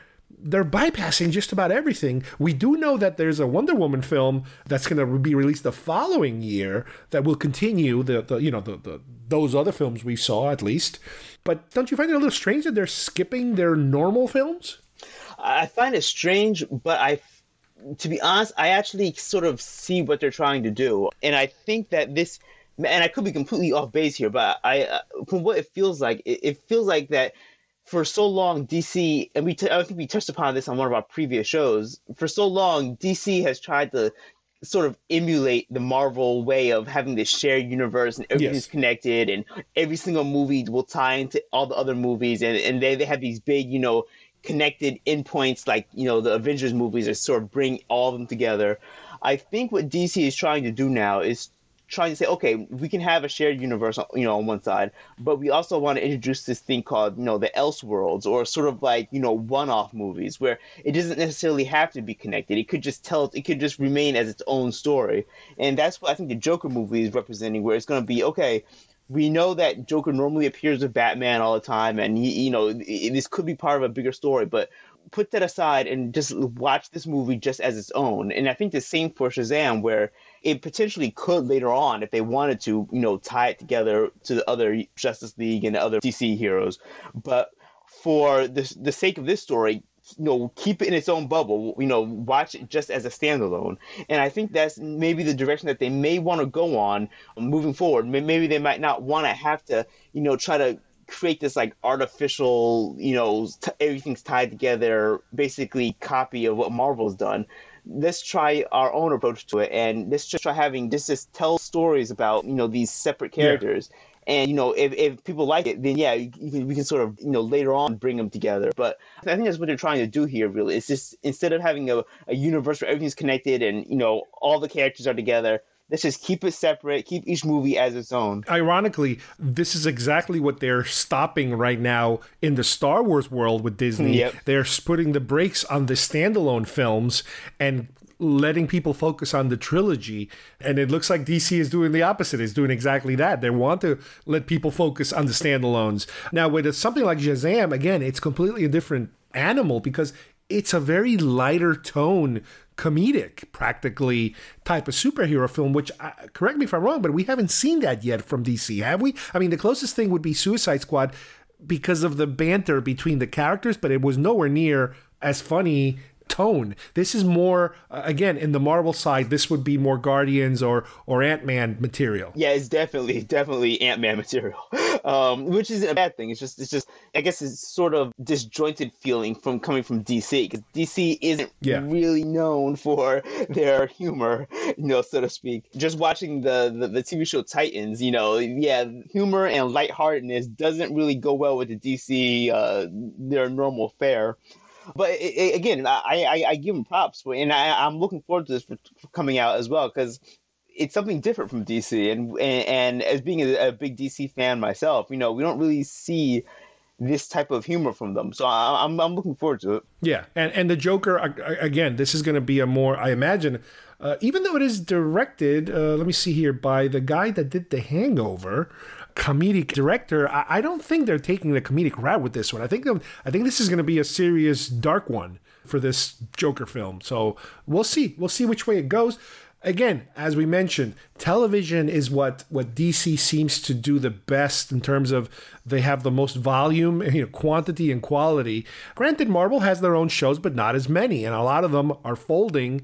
bypassing just about everything. We do know that there's a Wonder Woman film that's going to be released the following year that will continue those other films we saw at least. But don't you find it a little strange that they're skipping their normal films? I find it strange, but to be honest, I actually sort of see what they're trying to do, and I think that this. And I could be completely off base here, but from what it feels like, it feels like that. For so long, DC, and I think we touched upon this on one of our previous shows, for so long, DC has tried to sort of emulate the Marvel way of having this shared universe and everything's connected and every single movie will tie into all the other movies and they have these big, you know, connected endpoints like, you know, the Avengers movies that sort of bring all of them together. I think what DC is trying to do now is trying to say, okay, we can have a shared universe, you know, on one side, but we also want to introduce this thing called, you know, the Elseworlds, or sort of like, you know, one-off movies where it doesn't necessarily have to be connected. It could just remain as its own story. And that's what I think the Joker movie is representing, where it's going to be, okay, we know that Joker normally appears with Batman all the time, and he, you know, this could be part of a bigger story, but put that aside and just watch this movie just as its own. And I think the same for Shazam, where it potentially could later on, if they wanted to, you know, tie it together to the other Justice League and the other DC heroes. But for the sake of this story, you know, keep it in its own bubble, you know, watch it just as a standalone. And I think that's maybe the direction that they may want to go on moving forward. Maybe they might not want to have to, you know, try to create this like artificial, you know, everything's tied together, basically copy of what Marvel's done. Let's try our own approach to it, and let's just try having just tell stories about, you know, these separate characters. Yeah. And, you know, if people like it, then yeah, we can sort of, you know, later on bring them together. But I think that's what they're trying to do here, really. It's just, instead of having a universe where everything's connected and, you know, all the characters are together, let's just keep it separate, keep each movie as its own. Ironically, this is exactly what they're stopping right now in the Star Wars world with Disney. Yep. They're putting the brakes on the standalone films and letting people focus on the trilogy. And it looks like DC is doing the opposite, is doing exactly that. They want to let people focus on the standalones. Now, with something like Shazam, again, it's completely a different animal because it's a very lighter tone, comedic, practically, type of superhero film, which, correct me if I'm wrong, but we haven't seen that yet from DC, have we? I mean, the closest thing would be Suicide Squad because of the banter between the characters, but it was nowhere near as funny tone. This is more, again, in the Marvel side, this would be more Guardians or Ant-Man material. Yeah, it's definitely Ant-Man material, which isn't a bad thing. It's just I guess it's sort of disjointed feeling coming from DC, because DC isn't really known for their humor, you know, so to speak. Just watching the TV show Titans, you know, yeah, humor and lightheartedness doesn't really go well with the DC, their normal fare. But again, I give them props, and I'm looking forward to this for coming out as well, because it's something different from DC, and as being a big DC fan myself, you know, we don't really see this type of humor from them, so I'm looking forward to it. Yeah, and the Joker, again, this is going to be a more, I imagine, even though it is directed, let me see here, by the guy that did The Hangover, comedic director, I don't think they're taking the comedic route with this one. I think this is going to be a serious dark one for this Joker film. So we'll see which way it goes. Again, as we mentioned, television is what DC seems to do the best in terms of they have the most volume, quantity and quality. Granted, Marvel has their own shows, but not as many. And a lot of them are folding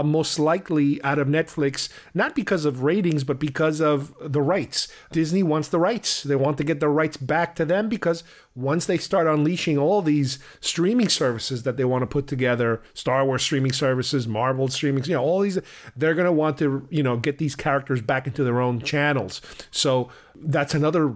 most likely out of Netflix, not because of ratings, but because of the rights. Disney wants the rights. They want to get the rights back to them because once they start unleashing all these streaming services that they want to put together, Star Wars streaming services, Marvel streaming, all these, they're going to want to, get these characters back into their own channels. So that's another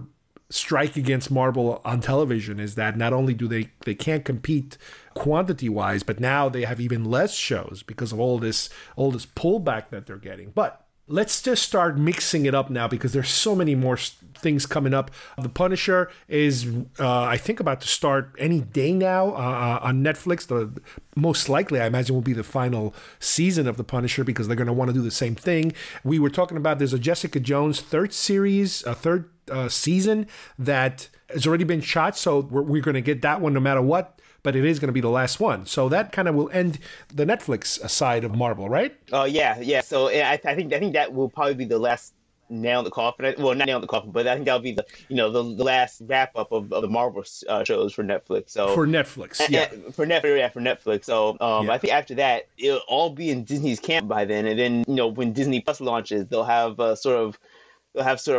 strike against Marvel on television, is that not only do they can't compete quantity wise, but now they have even less shows because of all this pullback that they're getting. But let's just start mixing it up now because there's so many more things coming up. The Punisher is, I think, about to start any day now on Netflix. Most likely, I imagine, will be the final season of The Punisher because they're going to want to do the same thing. We were talking about there's a Jessica Jones third season that has already been shot, so we're going to get that one no matter what. But it is going to be the last one. So that kind of will end the Netflix side of Marvel, right? Oh, yeah. So I think that will probably be the last nail in the coffin. Well, not nail in the coffin, but I think that'll be the last wrap up of the Marvel shows for Netflix. So for Netflix, yeah. For Netflix. So I think after that, it'll all be in Disney's camp by then. And then when Disney Plus launches, they'll have sort of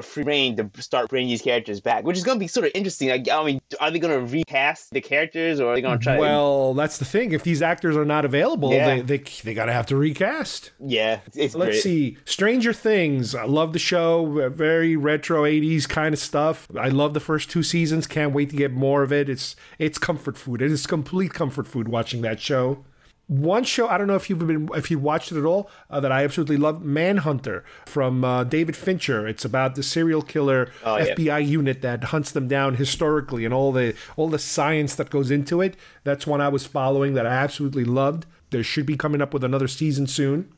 free reign to start bringing these characters back, which is going to be sort of interesting. Like, I mean, are they going to recast the characters, or are they going to try? Well, that's the thing. If these actors are not available, they got to have to recast. Yeah, it's Let's great. see. Stranger Things. I love the show. Very retro 80s kind of stuff. I love the first 2 seasons. Can't wait to get more of it. It's comfort food. It is complete comfort food watching that show. One show, I don't know if you've watched it at all, that I absolutely love, Manhunter from David Fincher. It's about the serial killer FBI unit that hunts them down historically and all the science that goes into it. That's one I was following that I absolutely loved. There should be coming up with another season soon.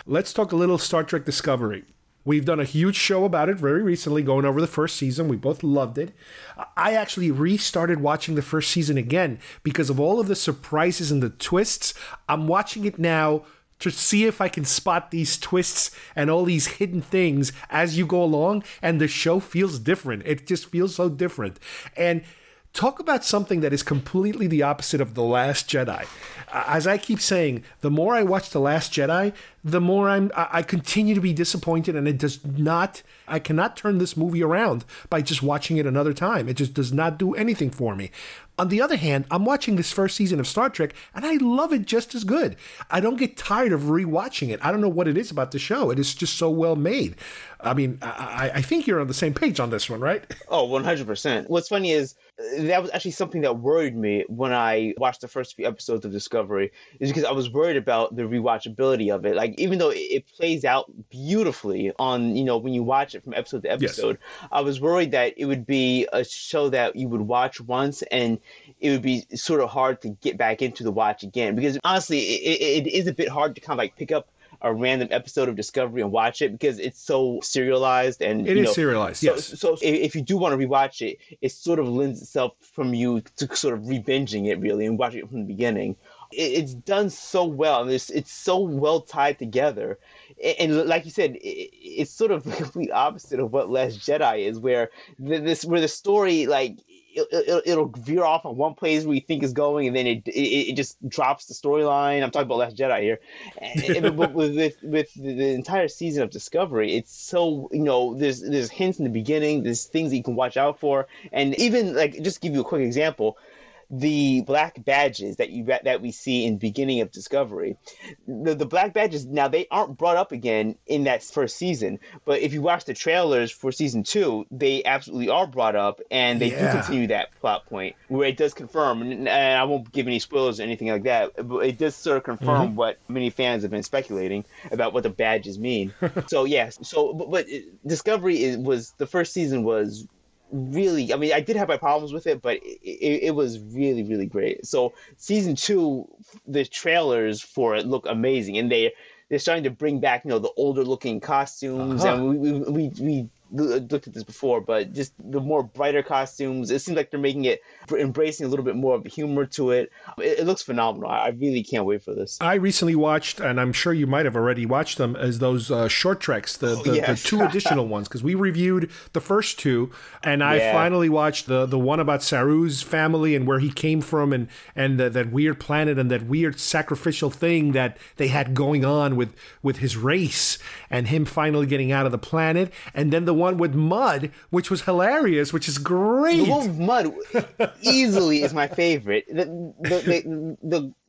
Let's talk a little Star Trek Discovery. We've done a huge show about it very recently, going over the first season. We both loved it. I actually restarted watching the first season again because of all of the surprises and the twists. I'm watching it now to see if I can spot these twists and all these hidden things as you go along, and the show feels different. It just feels so different. And talk about something that is completely the opposite of The Last Jedi. As I keep saying, the more I watch The Last Jedi, the more I continue to be disappointed, and I cannot turn this movie around by just watching it another time. It just does not do anything for me. On the other hand, I'm watching this first season of Star Trek, and I love it just as good. I don't get tired of rewatching it. I don't know what it is about the show. It is just so well made. I mean, I think you're on the same page on this one, right? Oh, 100%. What's funny is that was actually something that worried me when I watched the first few episodes of Discovery, is because I was worried about the rewatchability of it. Like, even though it plays out beautifully on, when you watch it from episode to episode, yes, I was worried that it would be a show that you would watch once and it would be sort of hard to get back into the watch again. Because honestly, it is a bit hard to kind of like pick up a random episode of Discovery and watch it because it's so serialized, and it is serialized. Yes. So if you do want to rewatch it, it sort of lends itself from you to sort of re-binging it really and watching it from the beginning. It's done so well, and it's so well tied together. And like you said, it's sort of the complete opposite of what Last Jedi is, where the story, like, it'll veer off on one place where you think is going, and then it just drops the storyline. I'm talking about Last Jedi here. But with the entire season of Discovery, it's so, there's hints in the beginning, there's things that you can watch out for, and even, like, just to give you a quick example, the black badges that we see in the beginning of Discovery, the black badges, now they aren't brought up again in that first season, but if you watch the trailers for season 2, they absolutely are brought up, and they do continue that plot point where it does confirm, and I won't give any spoilers or anything like that, but it does sort of confirm what many fans have been speculating about what the badges mean. But Discovery was, the first season was really, I mean, I did have my problems with it, but it was really, really great. So season 2, the trailers for it look amazing, and they're starting to bring back, the older looking costumes, and we looked at this before, but just the more brighter costumes, it seems like they're making it, embracing a little bit more of the humor to it. It looks phenomenal. I really can't wait for this. I recently watched, and I'm sure you might have already watched them, as those short treks, the 2 additional ones, because we reviewed the first 2, and I finally watched the one about Saru's family and where he came from, and that weird planet and that weird sacrificial thing that they had going on with his race, and him finally getting out of the planet. And then the one with Mud, which was hilarious, which is great. The one with Mud easily is my favorite.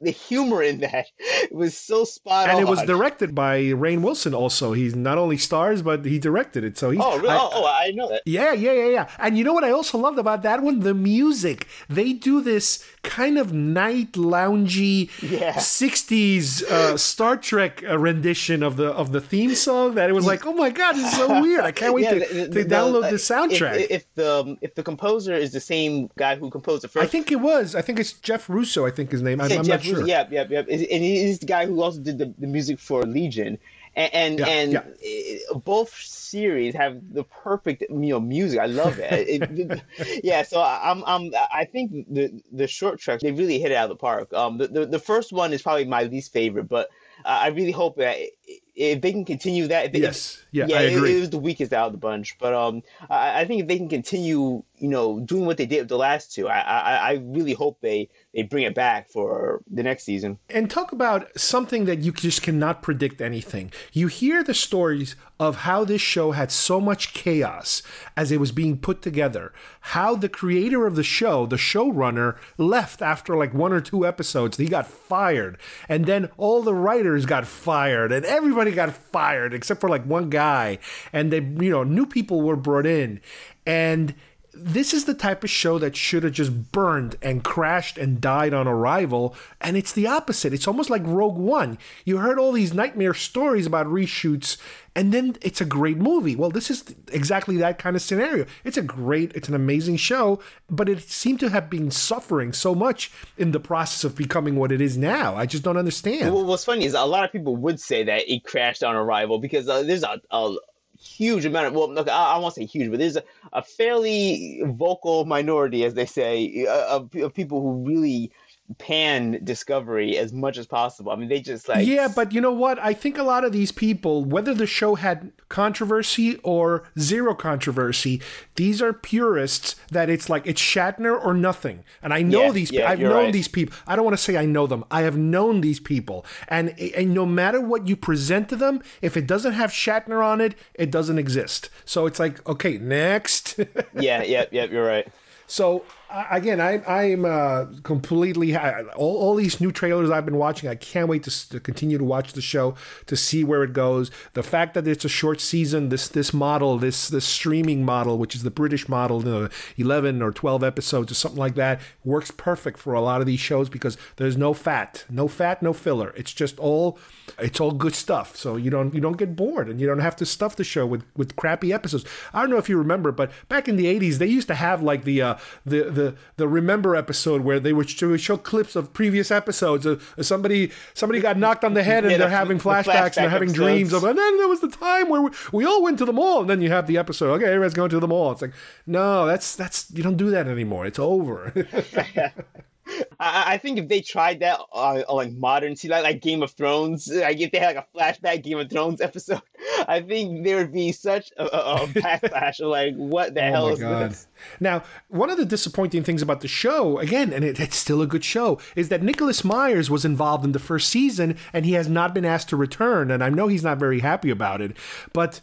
The humor in that was so spot on. And it was directed by Rainn Wilson also. He's not only stars, but he directed it. So he's, really? I know that. Yeah. And you know what I also loved about that one? The music. They do this kind of night loungy 60s Star Trek rendition of the theme song that it was like, oh my God, this is so weird. I can't wait to download the soundtrack. If the composer is the same guy who composed the first, I think it was. I think it's Jeff Russo. I think his name. I'm not sure. Yeah. And he's the guy who also did the music for Legion. And both series have the perfect music. I love it. So I think the short treks, they really hit it out of the park. The first one is probably my least favorite, but I really hope that if they can continue that, I agree. It was the weakest out of the bunch, but I think if they can continue, doing what they did with the last 2, I really hope they bring it back for the next season. And talk about something that you just cannot predict anything. You hear the stories of how this show had so much chaos as it was being put together, how the creator of the show, the showrunner, left after like 1 or 2 episodes. He got fired, and then all the writers got fired, and everybody got fired except for like one guy, and they, new people were brought in. And this is the type of show that should have just burned and crashed and died on arrival, and it's the opposite. It's almost like Rogue One. You heard all these nightmare stories about reshoots, and then it's a great movie. Well, this is exactly that kind of scenario. It's an amazing show, but it seemed to have been suffering so much in the process of becoming what it is now. I just don't understand. Well, what's funny is a lot of people would say that it crashed on arrival because there's a huge amount of, well, look, I won't say huge, but there's a fairly vocal minority, as they say, of people who really pan Discovery as much as possible. I mean, they just like... Yeah, but you know what? I think a lot of these people, whether the show had controversy or zero controversy, these are purists that it's like, it's Shatner or nothing. And I know these people. I've known these people. I don't want to say I know them. I have known these people. And no matter what you present to them, if it doesn't have Shatner on it, it doesn't exist. So it's like, okay, next. Yeah, you're right. So, again, I'm completely... All these new trailers I've been watching, I can't wait to continue to watch the show, to see where it goes. The fact that it's a short season, this model, this streaming model, which is the British model, 11 or 12 episodes or something like that, works perfect for a lot of these shows because there's no fat, no filler. It's just all good stuff. So you don't get bored, and you don't have to stuff the show with crappy episodes. I don't know if you remember, but back in the 80s, they used to have like the Remember episode where they would show clips of previous episodes. Somebody got knocked on the head and they're having flashbacks and they're having dreams of, and then there was the time where we all went to the mall, and then you have the episode, okay, everybody's going to the mall. It's like, no, that's you don't do that anymore. It's over. I think if they tried that on like modern TV, like Game of Thrones, like if they had like a flashback Game of Thrones episode, I think there would be such a backlash of like, what the hell is this? Now, one of the disappointing things about the show, again, and it's still a good show, is that Nicholas Myers was involved in the first season, and he has not been asked to return, and I know he's not very happy about it, but...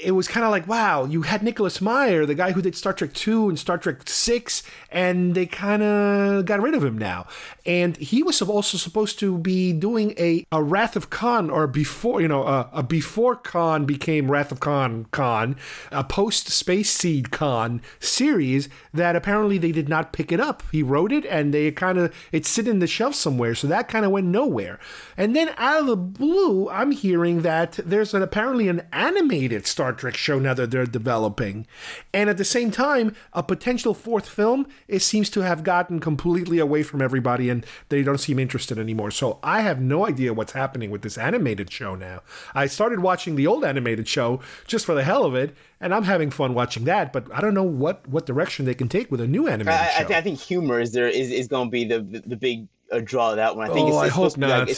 It was kind of like, wow, you had Nicholas Meyer, the guy who did Star Trek 2 and Star Trek 6, and they kind of got rid of him now. And he was also supposed to be doing a Wrath of Khan, or before, a before Khan became Wrath of Khan, a post-Space Seed Khan series that apparently they did not pick it up. He wrote it, and it's sitting in the shelf somewhere, so that kind of went nowhere. And then out of the blue, I'm hearing that there's apparently an animated Star Trek show now that they're developing. And at the same time, a potential fourth film, it seems to have gotten completely away from everybody and they don't seem interested anymore. So I have no idea what's happening with this animated show now. I started watching the old animated show just for the hell of it, and I'm having fun watching that, but I don't know what direction they can take with a new animated show. I think humor is going to be the big draw of that one. I think I hope not.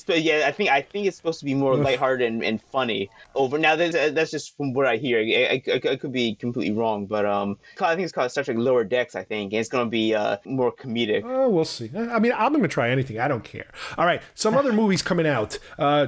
Yeah, I think it's supposed to be more lighthearted and funny. Over now, that's just from what I hear. I could be completely wrong, but I think it's called Star Trek Lower Decks. I think and it's going to be more comedic. Oh, we'll see. I mean, I'm going to try anything. I don't care. All right, some other movies coming out.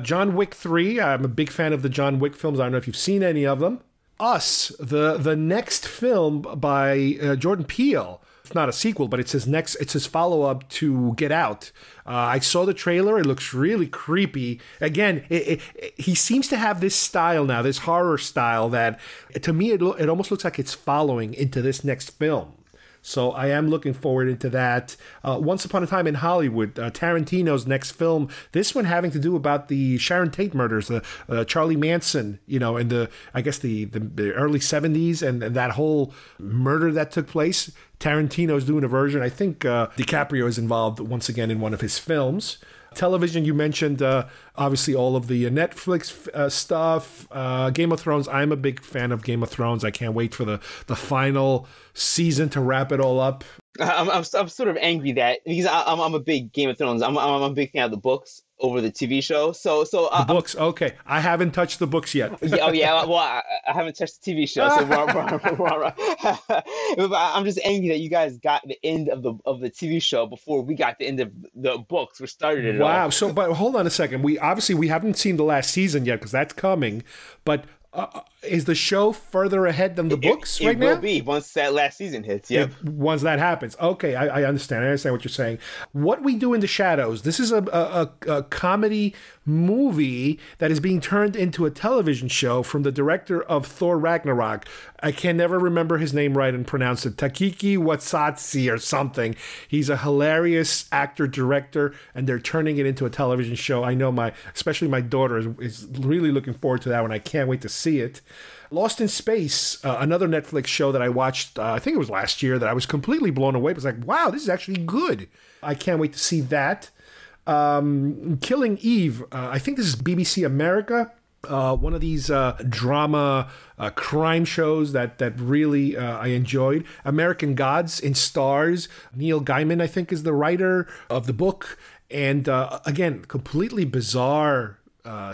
John Wick 3. I'm a big fan of the John Wick films. I don't know if you've seen any of them. Us, the next film by Jordan Peele. It's not a sequel, but it's his follow-up to Get Out. I saw the trailer. It looks really creepy. Again, he seems to have this style now, this horror style that, to me, it almost looks like it's following into this next film. So I am looking forward into that. Once Upon a Time in Hollywood, Tarantino's next film. This one having to do about the Sharon Tate murders, Charlie Manson, in the early 70s and that whole murder that took place. Tarantino's doing a version. I think DiCaprio is involved once again in one of his films. Television, you mentioned obviously all of the Netflix stuff. Game of Thrones, I'm a big fan of Game of Thrones. I can't wait for the final season to wrap it all up. I'm sort of angry that because I'm a big Game of Thrones. I'm a big fan of the books over the TV show. So the books, okay. I haven't touched the books yet. Yeah. Well, I haven't touched the TV show. So I'm just angry that you guys got the end of the TV show before we got the end of the books. We started it. Wow. So, but hold on a second. We haven't seen the last season yet because that's coming. But is the show further ahead than the books right now? It will be once that last season hits. Yep. Once that happens. Okay, I understand. I understand what you're saying. What We Do in the Shadows. This is a comedy movie that is being turned into a television show from the director of Thor Ragnarok. I can never remember his name right and pronounce it. Takeshi Watsatsi or something. He's a hilarious actor-director, and they're turning it into a television show. I know especially my daughter is really looking forward to that one. I can't wait to see it. Lost in Space, another Netflix show that I watched, I think it was last year, that I was completely blown away. It was like, wow, this is actually good. I can't wait to see that. Killing Eve, I think this is BBC America. One of these drama crime shows that really I enjoyed. American Gods in Stars. Neil Gaiman, I think, is the writer of the book. And again, completely bizarre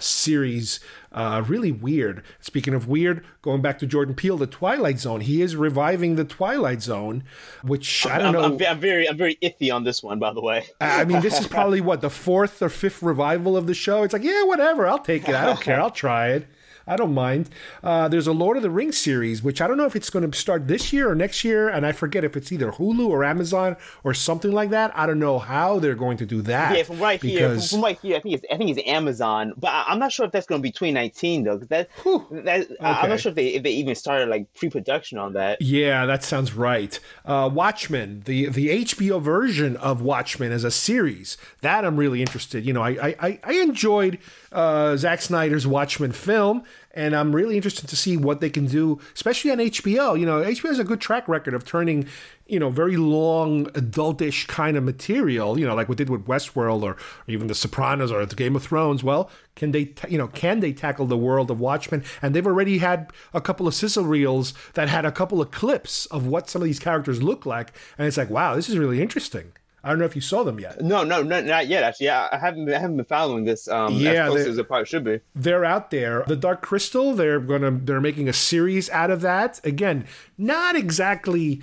series, really weird. Speaking of weird, going back to Jordan Peele, the Twilight Zone. He is reviving the Twilight Zone, which I don't know. I'm very iffy on this one, by the way. I mean, this is probably the fourth or fifth revival of the show. It's like, yeah, whatever, I'll take it. I don't care. I'll try it. I don't mind. There's a Lord of the Rings series, which I don't know if it's going to start this year or next year, and I forget if it's either Hulu or Amazon or something like that. I don't know how they're going to do that. Yeah, from right here, I think it's Amazon, but I'm not sure if that's going to be 2019 though, because okay. I'm not sure if they even started like pre-production on that. Yeah, that sounds right. Watchmen, the HBO version of Watchmen as a series, that I'm really interested. I enjoyed Zack Snyder's Watchmen film, and I'm really interested to see what they can do, especially on HBO. HBO has a good track record of turning, very long, adultish kind of material, like we did with Westworld or even The Sopranos or the Game of Thrones. Well, can they tackle the world of Watchmen? And they've already had a couple of sizzle reels that had a couple of clips of what some of these characters look like, and it's like, wow, this is really interesting. I don't know if you saw them yet. No, not yet. Actually, I haven't been following this. As close as it probably should be. They're out there. The Dark Crystal. They're making a series out of that. Again, not exactly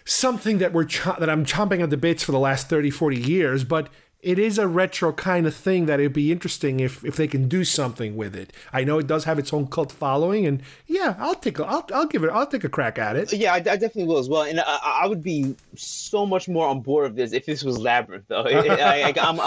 something that I'm chomping at the bits for the last 30, 40 years, but it is a retro kind of thing that it'd be interesting if they can do something with it. I know it does have its own cult following, and yeah, I'll take a crack at it. Yeah, I definitely will as well, and I would be so much more on board of this if this was Labyrinth though. I'm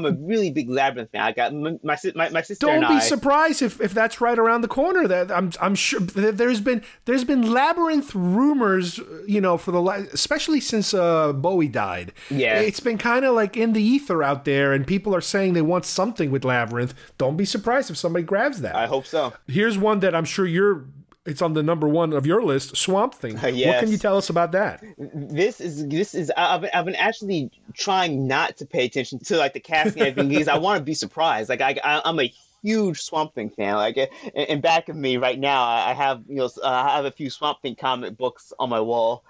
a really big Labyrinth fan. I got my sister. Don't be surprised if that's right around the corner. That I'm sure there's been Labyrinth rumors, for especially since Bowie died. Yeah, it's been kind of like in the ether out there, and people are saying they want something with Labyrinth. Don't be surprised if somebody grabs that. I hope so. Here's one that I'm sure it's on the number one of your list, Swamp Thing. Yes. What can you tell us about that? This is I've been actually trying not to pay attention to like the casting and everything because I want to be surprised. Like I'm a huge Swamp Thing fan. Like in back of me right now, I have I have a few Swamp Thing comic books on my wall,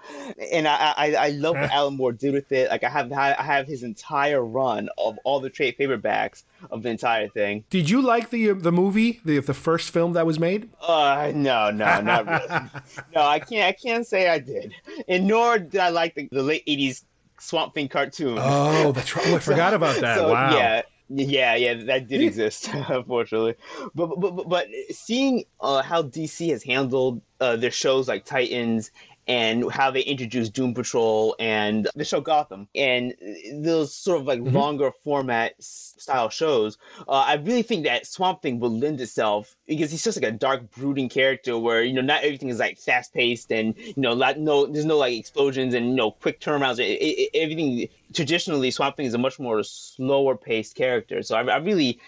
and I love what Alan Moore did with it. Like I have his entire run of all the trade paperbacks of the entire thing. Did you like the movie, the first film that was made? No, not really. No, I can't say I did, and nor did I like the late '80s Swamp Thing cartoon. Oh, that's right. I forgot about that. So, wow. Yeah, that did exist, unfortunately. But seeing how DC has handled their shows like Titans and how they introduced Doom Patrol and the show Gotham and those sort of like longer format style shows, I really think that Swamp Thing will lend itself because he's just like a dark, brooding character where not everything is like fast paced and there's no like explosions and quick turnarounds. Everything traditionally, Swamp Thing is a much more slower paced character. So I really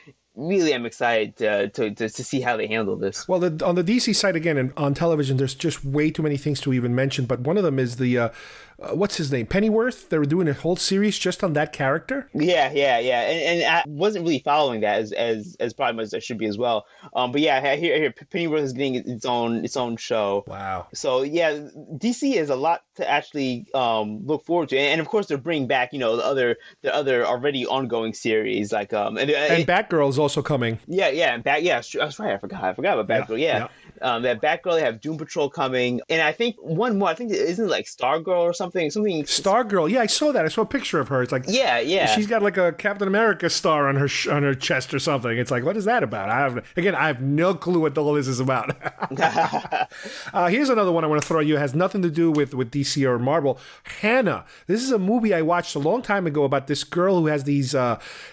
am excited to see how they handle this. Well, on the DC side, again, and on television, there's just way too many things to even mention, but one of them is the, what's his name? Pennyworth? They were doing a whole series just on that character? Yeah. And I wasn't really following that as probably as I should be as well. But yeah, I hear Pennyworth is getting its own show. Wow. So yeah, DC is a lot to actually look forward to. And of course, they're bringing back, the other already ongoing series like and Batgirl's also coming. Yeah, that's right. I forgot about Batgirl. Yeah. That Batgirl, they have Doom Patrol coming, and I think one more. I think isn't it like Stargirl or something. Stargirl. Yeah, I saw that. I saw a picture of her. It's like yeah. She's got like a Captain America star on her chest or something. It's like, what is that about? I have no clue what all this is about. Here's another one I want to throw at you. It has nothing to do with DC or Marvel. Hannah. This is a movie I watched a long time ago about this girl who has these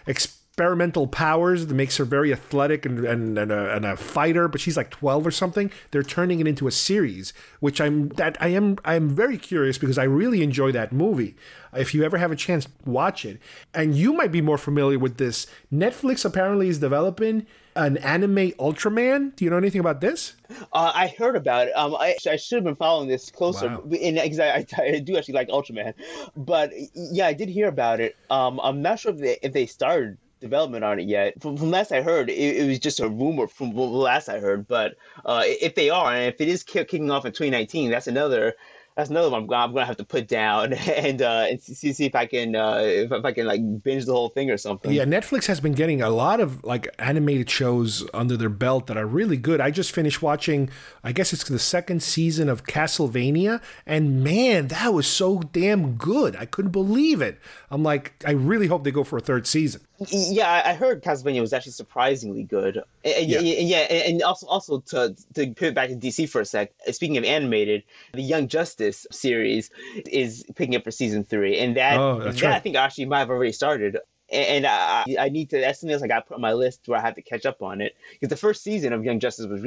experimental powers that makes her very athletic and a fighter, but she's like 12 or something. They're turning it into a series, which I'm very curious because I really enjoy that movie. If you ever have a chance, watch it. And you might be more familiar with this. Netflix apparently is developing an anime Ultraman. Do you know anything about this? I heard about it. I should have been following this closer. Wow. I do actually like Ultraman, but yeah, I did hear about it. I'm not sure if they started development on it yet. From last I heard, it was just a rumor from last I heard. But if they are, and if it is kicking off in 2019, that's another one I'm gonna have to put down and see if I can like binge the whole thing or something. Yeah, Netflix has been getting a lot of like animated shows under their belt that are really good. I just finished watching, I guess it's the second season of Castlevania, and man, that was so damn good. I couldn't believe it. I'm like, I really hope they go for a third season. Yeah, I heard Castlevania was actually surprisingly good. And also to pivot back to DC for a sec, speaking of animated, the Young Justice series is picking up for season 3, and that right. I think actually might have already started. And I need to. That's something else I got put on my list where I have to catch up on it because the first season of Young Justice was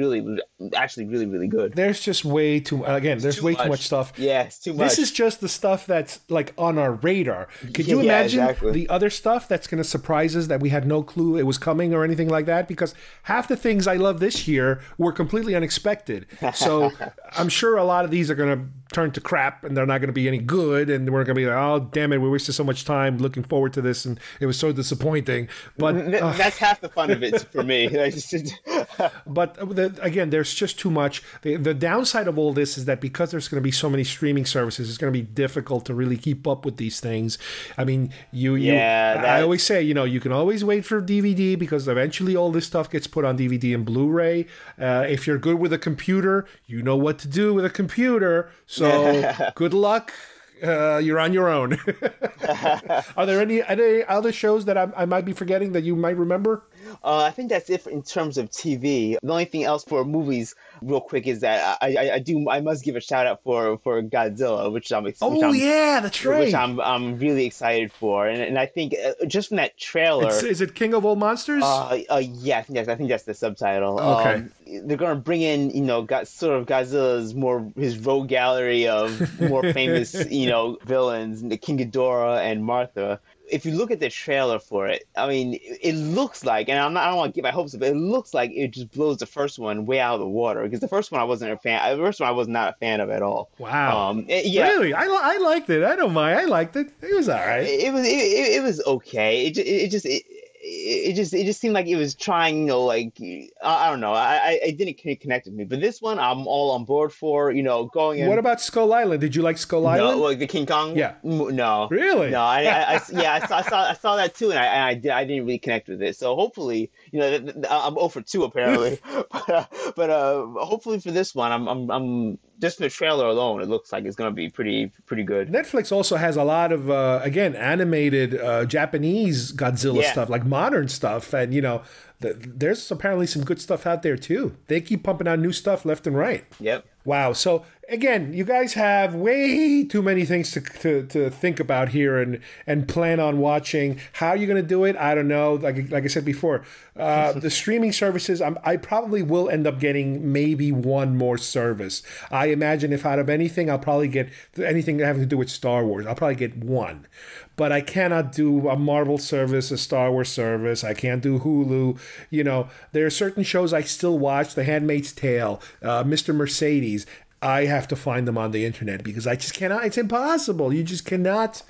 actually really good. There's just way too too much stuff. Yeah, it's too much. This is just the stuff that's like on our radar. Could you imagine the other stuff that's going to surprise us that we had no clue it was coming or anything like that? Because half the things I love this year were completely unexpected. So I'm sure a lot of these are going to turn to crap and they're not going to be any good, and we're going to be like, oh damn it, we wasted so much time looking forward to this and it was so disappointing. But that's half the fun of it for me. But again, there's just too much. The downside of all this is that because there's going to be so many streaming services, it's going to be difficult to really keep up with these things. I mean, I always say, you can always wait for DVD because eventually all this stuff gets put on DVD and Blu-ray. If you're good with a computer, you know what to do with a computer. So good luck. You're on your own. Are there any other shows that I might be forgetting that you might remember? I think that's it in terms of TV. The only thing else for movies, real quick, is that I must give a shout out for Godzilla, which that's right. Which I'm really excited for, and I think just from that trailer, is it King of All Monsters? Yeah, I think that's the subtitle. Okay. They're gonna bring in sort of Godzilla's his rogue gallery of more famous villains, the King Ghidorah and Martha. if you look at the trailer for it, I mean, it looks like, and I don't want to get my hopes up, but it looks like it just blows the first one way out of the water. Because the first one I wasn't a fan. The first one I was not a fan of at all. Wow. Yeah. Really? I liked it. I don't mind. I liked it. It was all right. It was okay. It just seemed like it was trying, like, I don't know. I didn't connect with me. But this one, I'm all on board for, going in. What about Skull Island? Did you like Skull Island? No, like the King Kong? Yeah. No. Really? No, I saw that too, and I didn't really connect with it. So hopefully, I'm 0 for 2 apparently. but hopefully for this one, I'm just in the trailer alone, it looks like it's going to be pretty good. Netflix also has a lot of, again, animated Japanese Godzilla stuff, like modern stuff. And, there's apparently some good stuff out there, too. They keep pumping out new stuff left and right. Yep. Wow. So, again, you guys have way too many things to think about here and plan on watching. How are you going to do it? I don't know. Like I said before, the streaming services, I probably will end up getting maybe one more service. I imagine if out of anything, I'll probably get anything having to do with Star Wars. I'll probably get one. But I cannot do a Marvel service, a Star Wars service. I can't do Hulu. There are certain shows I still watch. The Handmaid's Tale, Mr. Mercedes. I have to find them on the internet because I just cannot. It's impossible. You just cannot.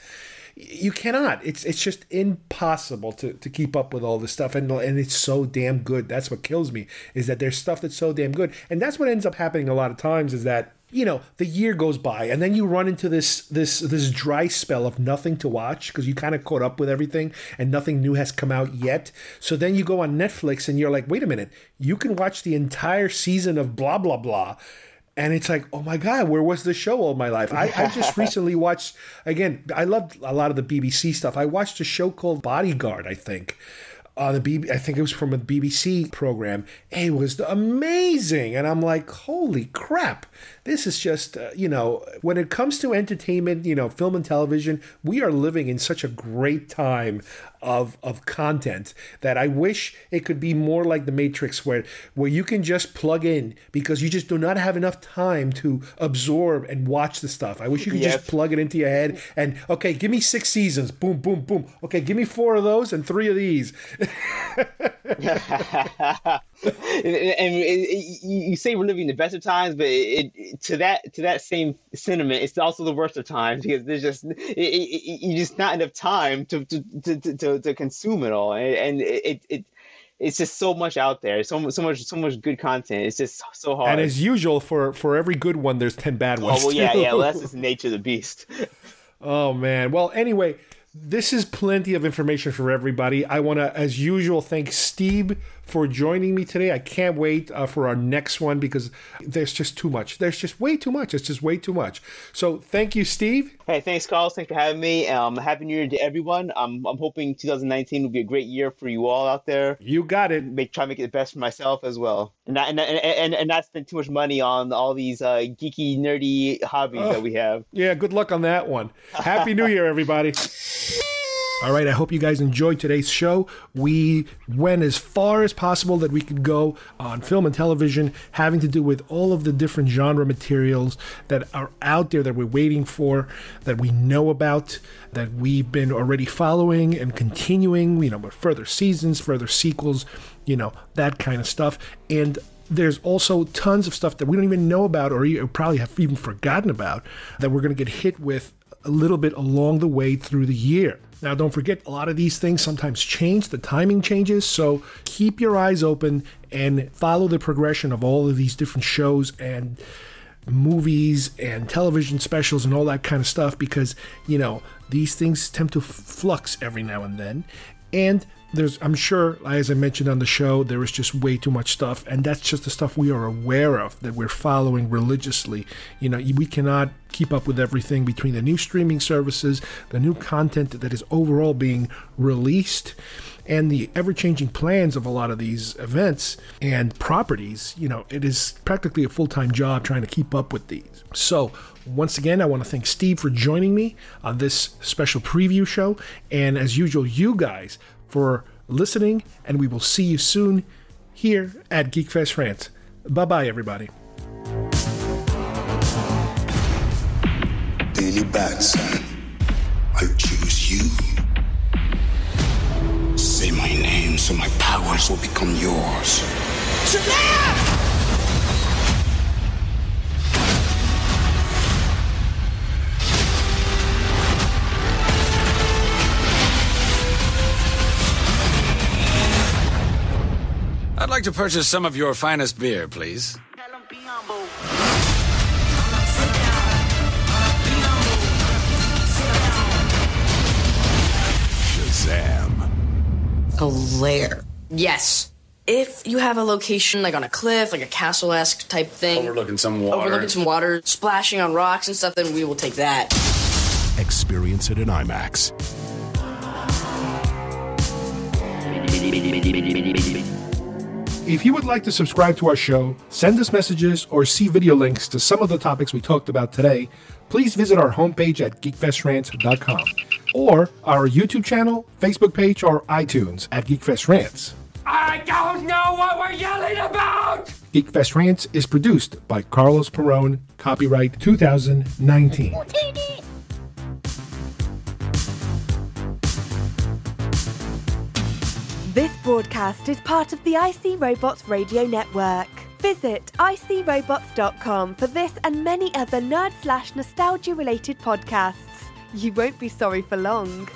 You cannot. It's just impossible to keep up with all this stuff. And it's so damn good. That's what kills me, is that there's stuff that's so damn good. And that's what ends up happening a lot of times, is that the year goes by and then you run into this dry spell of nothing to watch because you kind of caught up with everything and nothing new has come out yet. So then you go on Netflix and you're like, wait a minute, you can watch the entire season of blah, blah, blah. And it's like, oh my God, where was the show all my life? I just recently watched, again, I loved a lot of the BBC stuff. I watched a show called Bodyguard, I think. I think it was from a BBC program. It was amazing. And I'm like, holy crap. This is just, when it comes to entertainment, film and television, we are living in such a great time of content that I wish it could be more like The Matrix, where you can just plug in because you just do not have enough time to absorb and watch the stuff. I wish you could just plug it into your head and, okay, give me 6 seasons. Boom, boom, boom. Okay, give me 4 of those and 3 of these. and you say we're living the best of times, but to that same sentiment, it's also the worst of times because there's just you just not enough time to consume it all, and it's just so much out there, so much good content. It's just so hard. And as usual, for every good one, there's 10 bad ones. Oh well, yeah. Well, that's just the nature of the beast. Oh man. Well, anyway. This is plenty of information for everybody. I want to, as usual, thank Steve for joining me today. I can't wait for our next one because there's just too much. There's just way too much. It's just way too much. So thank you, Steve. Hey, thanks, Carlos. Thanks for having me. Happy New Year to everyone. I'm hoping 2019 will be a great year for you all out there. You got it. Try to make it the best for myself as well, and not spend too much money on all these geeky, nerdy hobbies that we have. Yeah, good luck on that one. Happy New Year, everybody. All right, I hope you guys enjoyed today's show. We went as far as possible that we could go on film and television, having to do with all of the different genre materials that are out there that we're waiting for, that we know about, that we've been already following and continuing, with further seasons, further sequels, that kind of stuff. And there's also tons of stuff that we don't even know about or probably have even forgotten about that we're going to get hit with a little bit along the way through the year. Now, don't forget, a lot of these things sometimes change. The timing changes, so keep your eyes open and follow the progression of all of these different shows and movies and television specials and all that kind of stuff because, these things tend to flux every now and then. And I'm sure, as I mentioned on the show, there is just way too much stuff, and that's just the stuff we are aware of, that we're following religiously. We cannot keep up with everything between the new streaming services, the new content that is overall being released, and the ever-changing plans of a lot of these events and properties. It is practically a full-time job trying to keep up with these. So, once again, I want to thank Steve for joining me on this special preview show, and as usual, you guys for listening, and we will see you soon here at Geekfest Rants. Bye-bye, everybody. Daily Batson, I choose you. my name so my powers will become yours. Shazam! I'd like to purchase some of your finest beer, please. Shazam. A lair. Yes. If you have a location like on a cliff, like a castle-esque type thing. Overlooking some water. Splashing on rocks and stuff, then we will take that. Experience it in IMAX. If you would like to subscribe to our show, send us messages, or see video links to some of the topics we talked about today, please visit our homepage at geekfestrants.com or our YouTube channel, Facebook page, or iTunes at Geekfest Rants. I don't know what we're yelling about! Geekfest Rants is produced by Carlos Perón, copyright 2019. This broadcast is part of the IC Robots Radio Network. Visit icrobots.com for this and many other nerd/nostalgia related podcasts. You won't be sorry for long.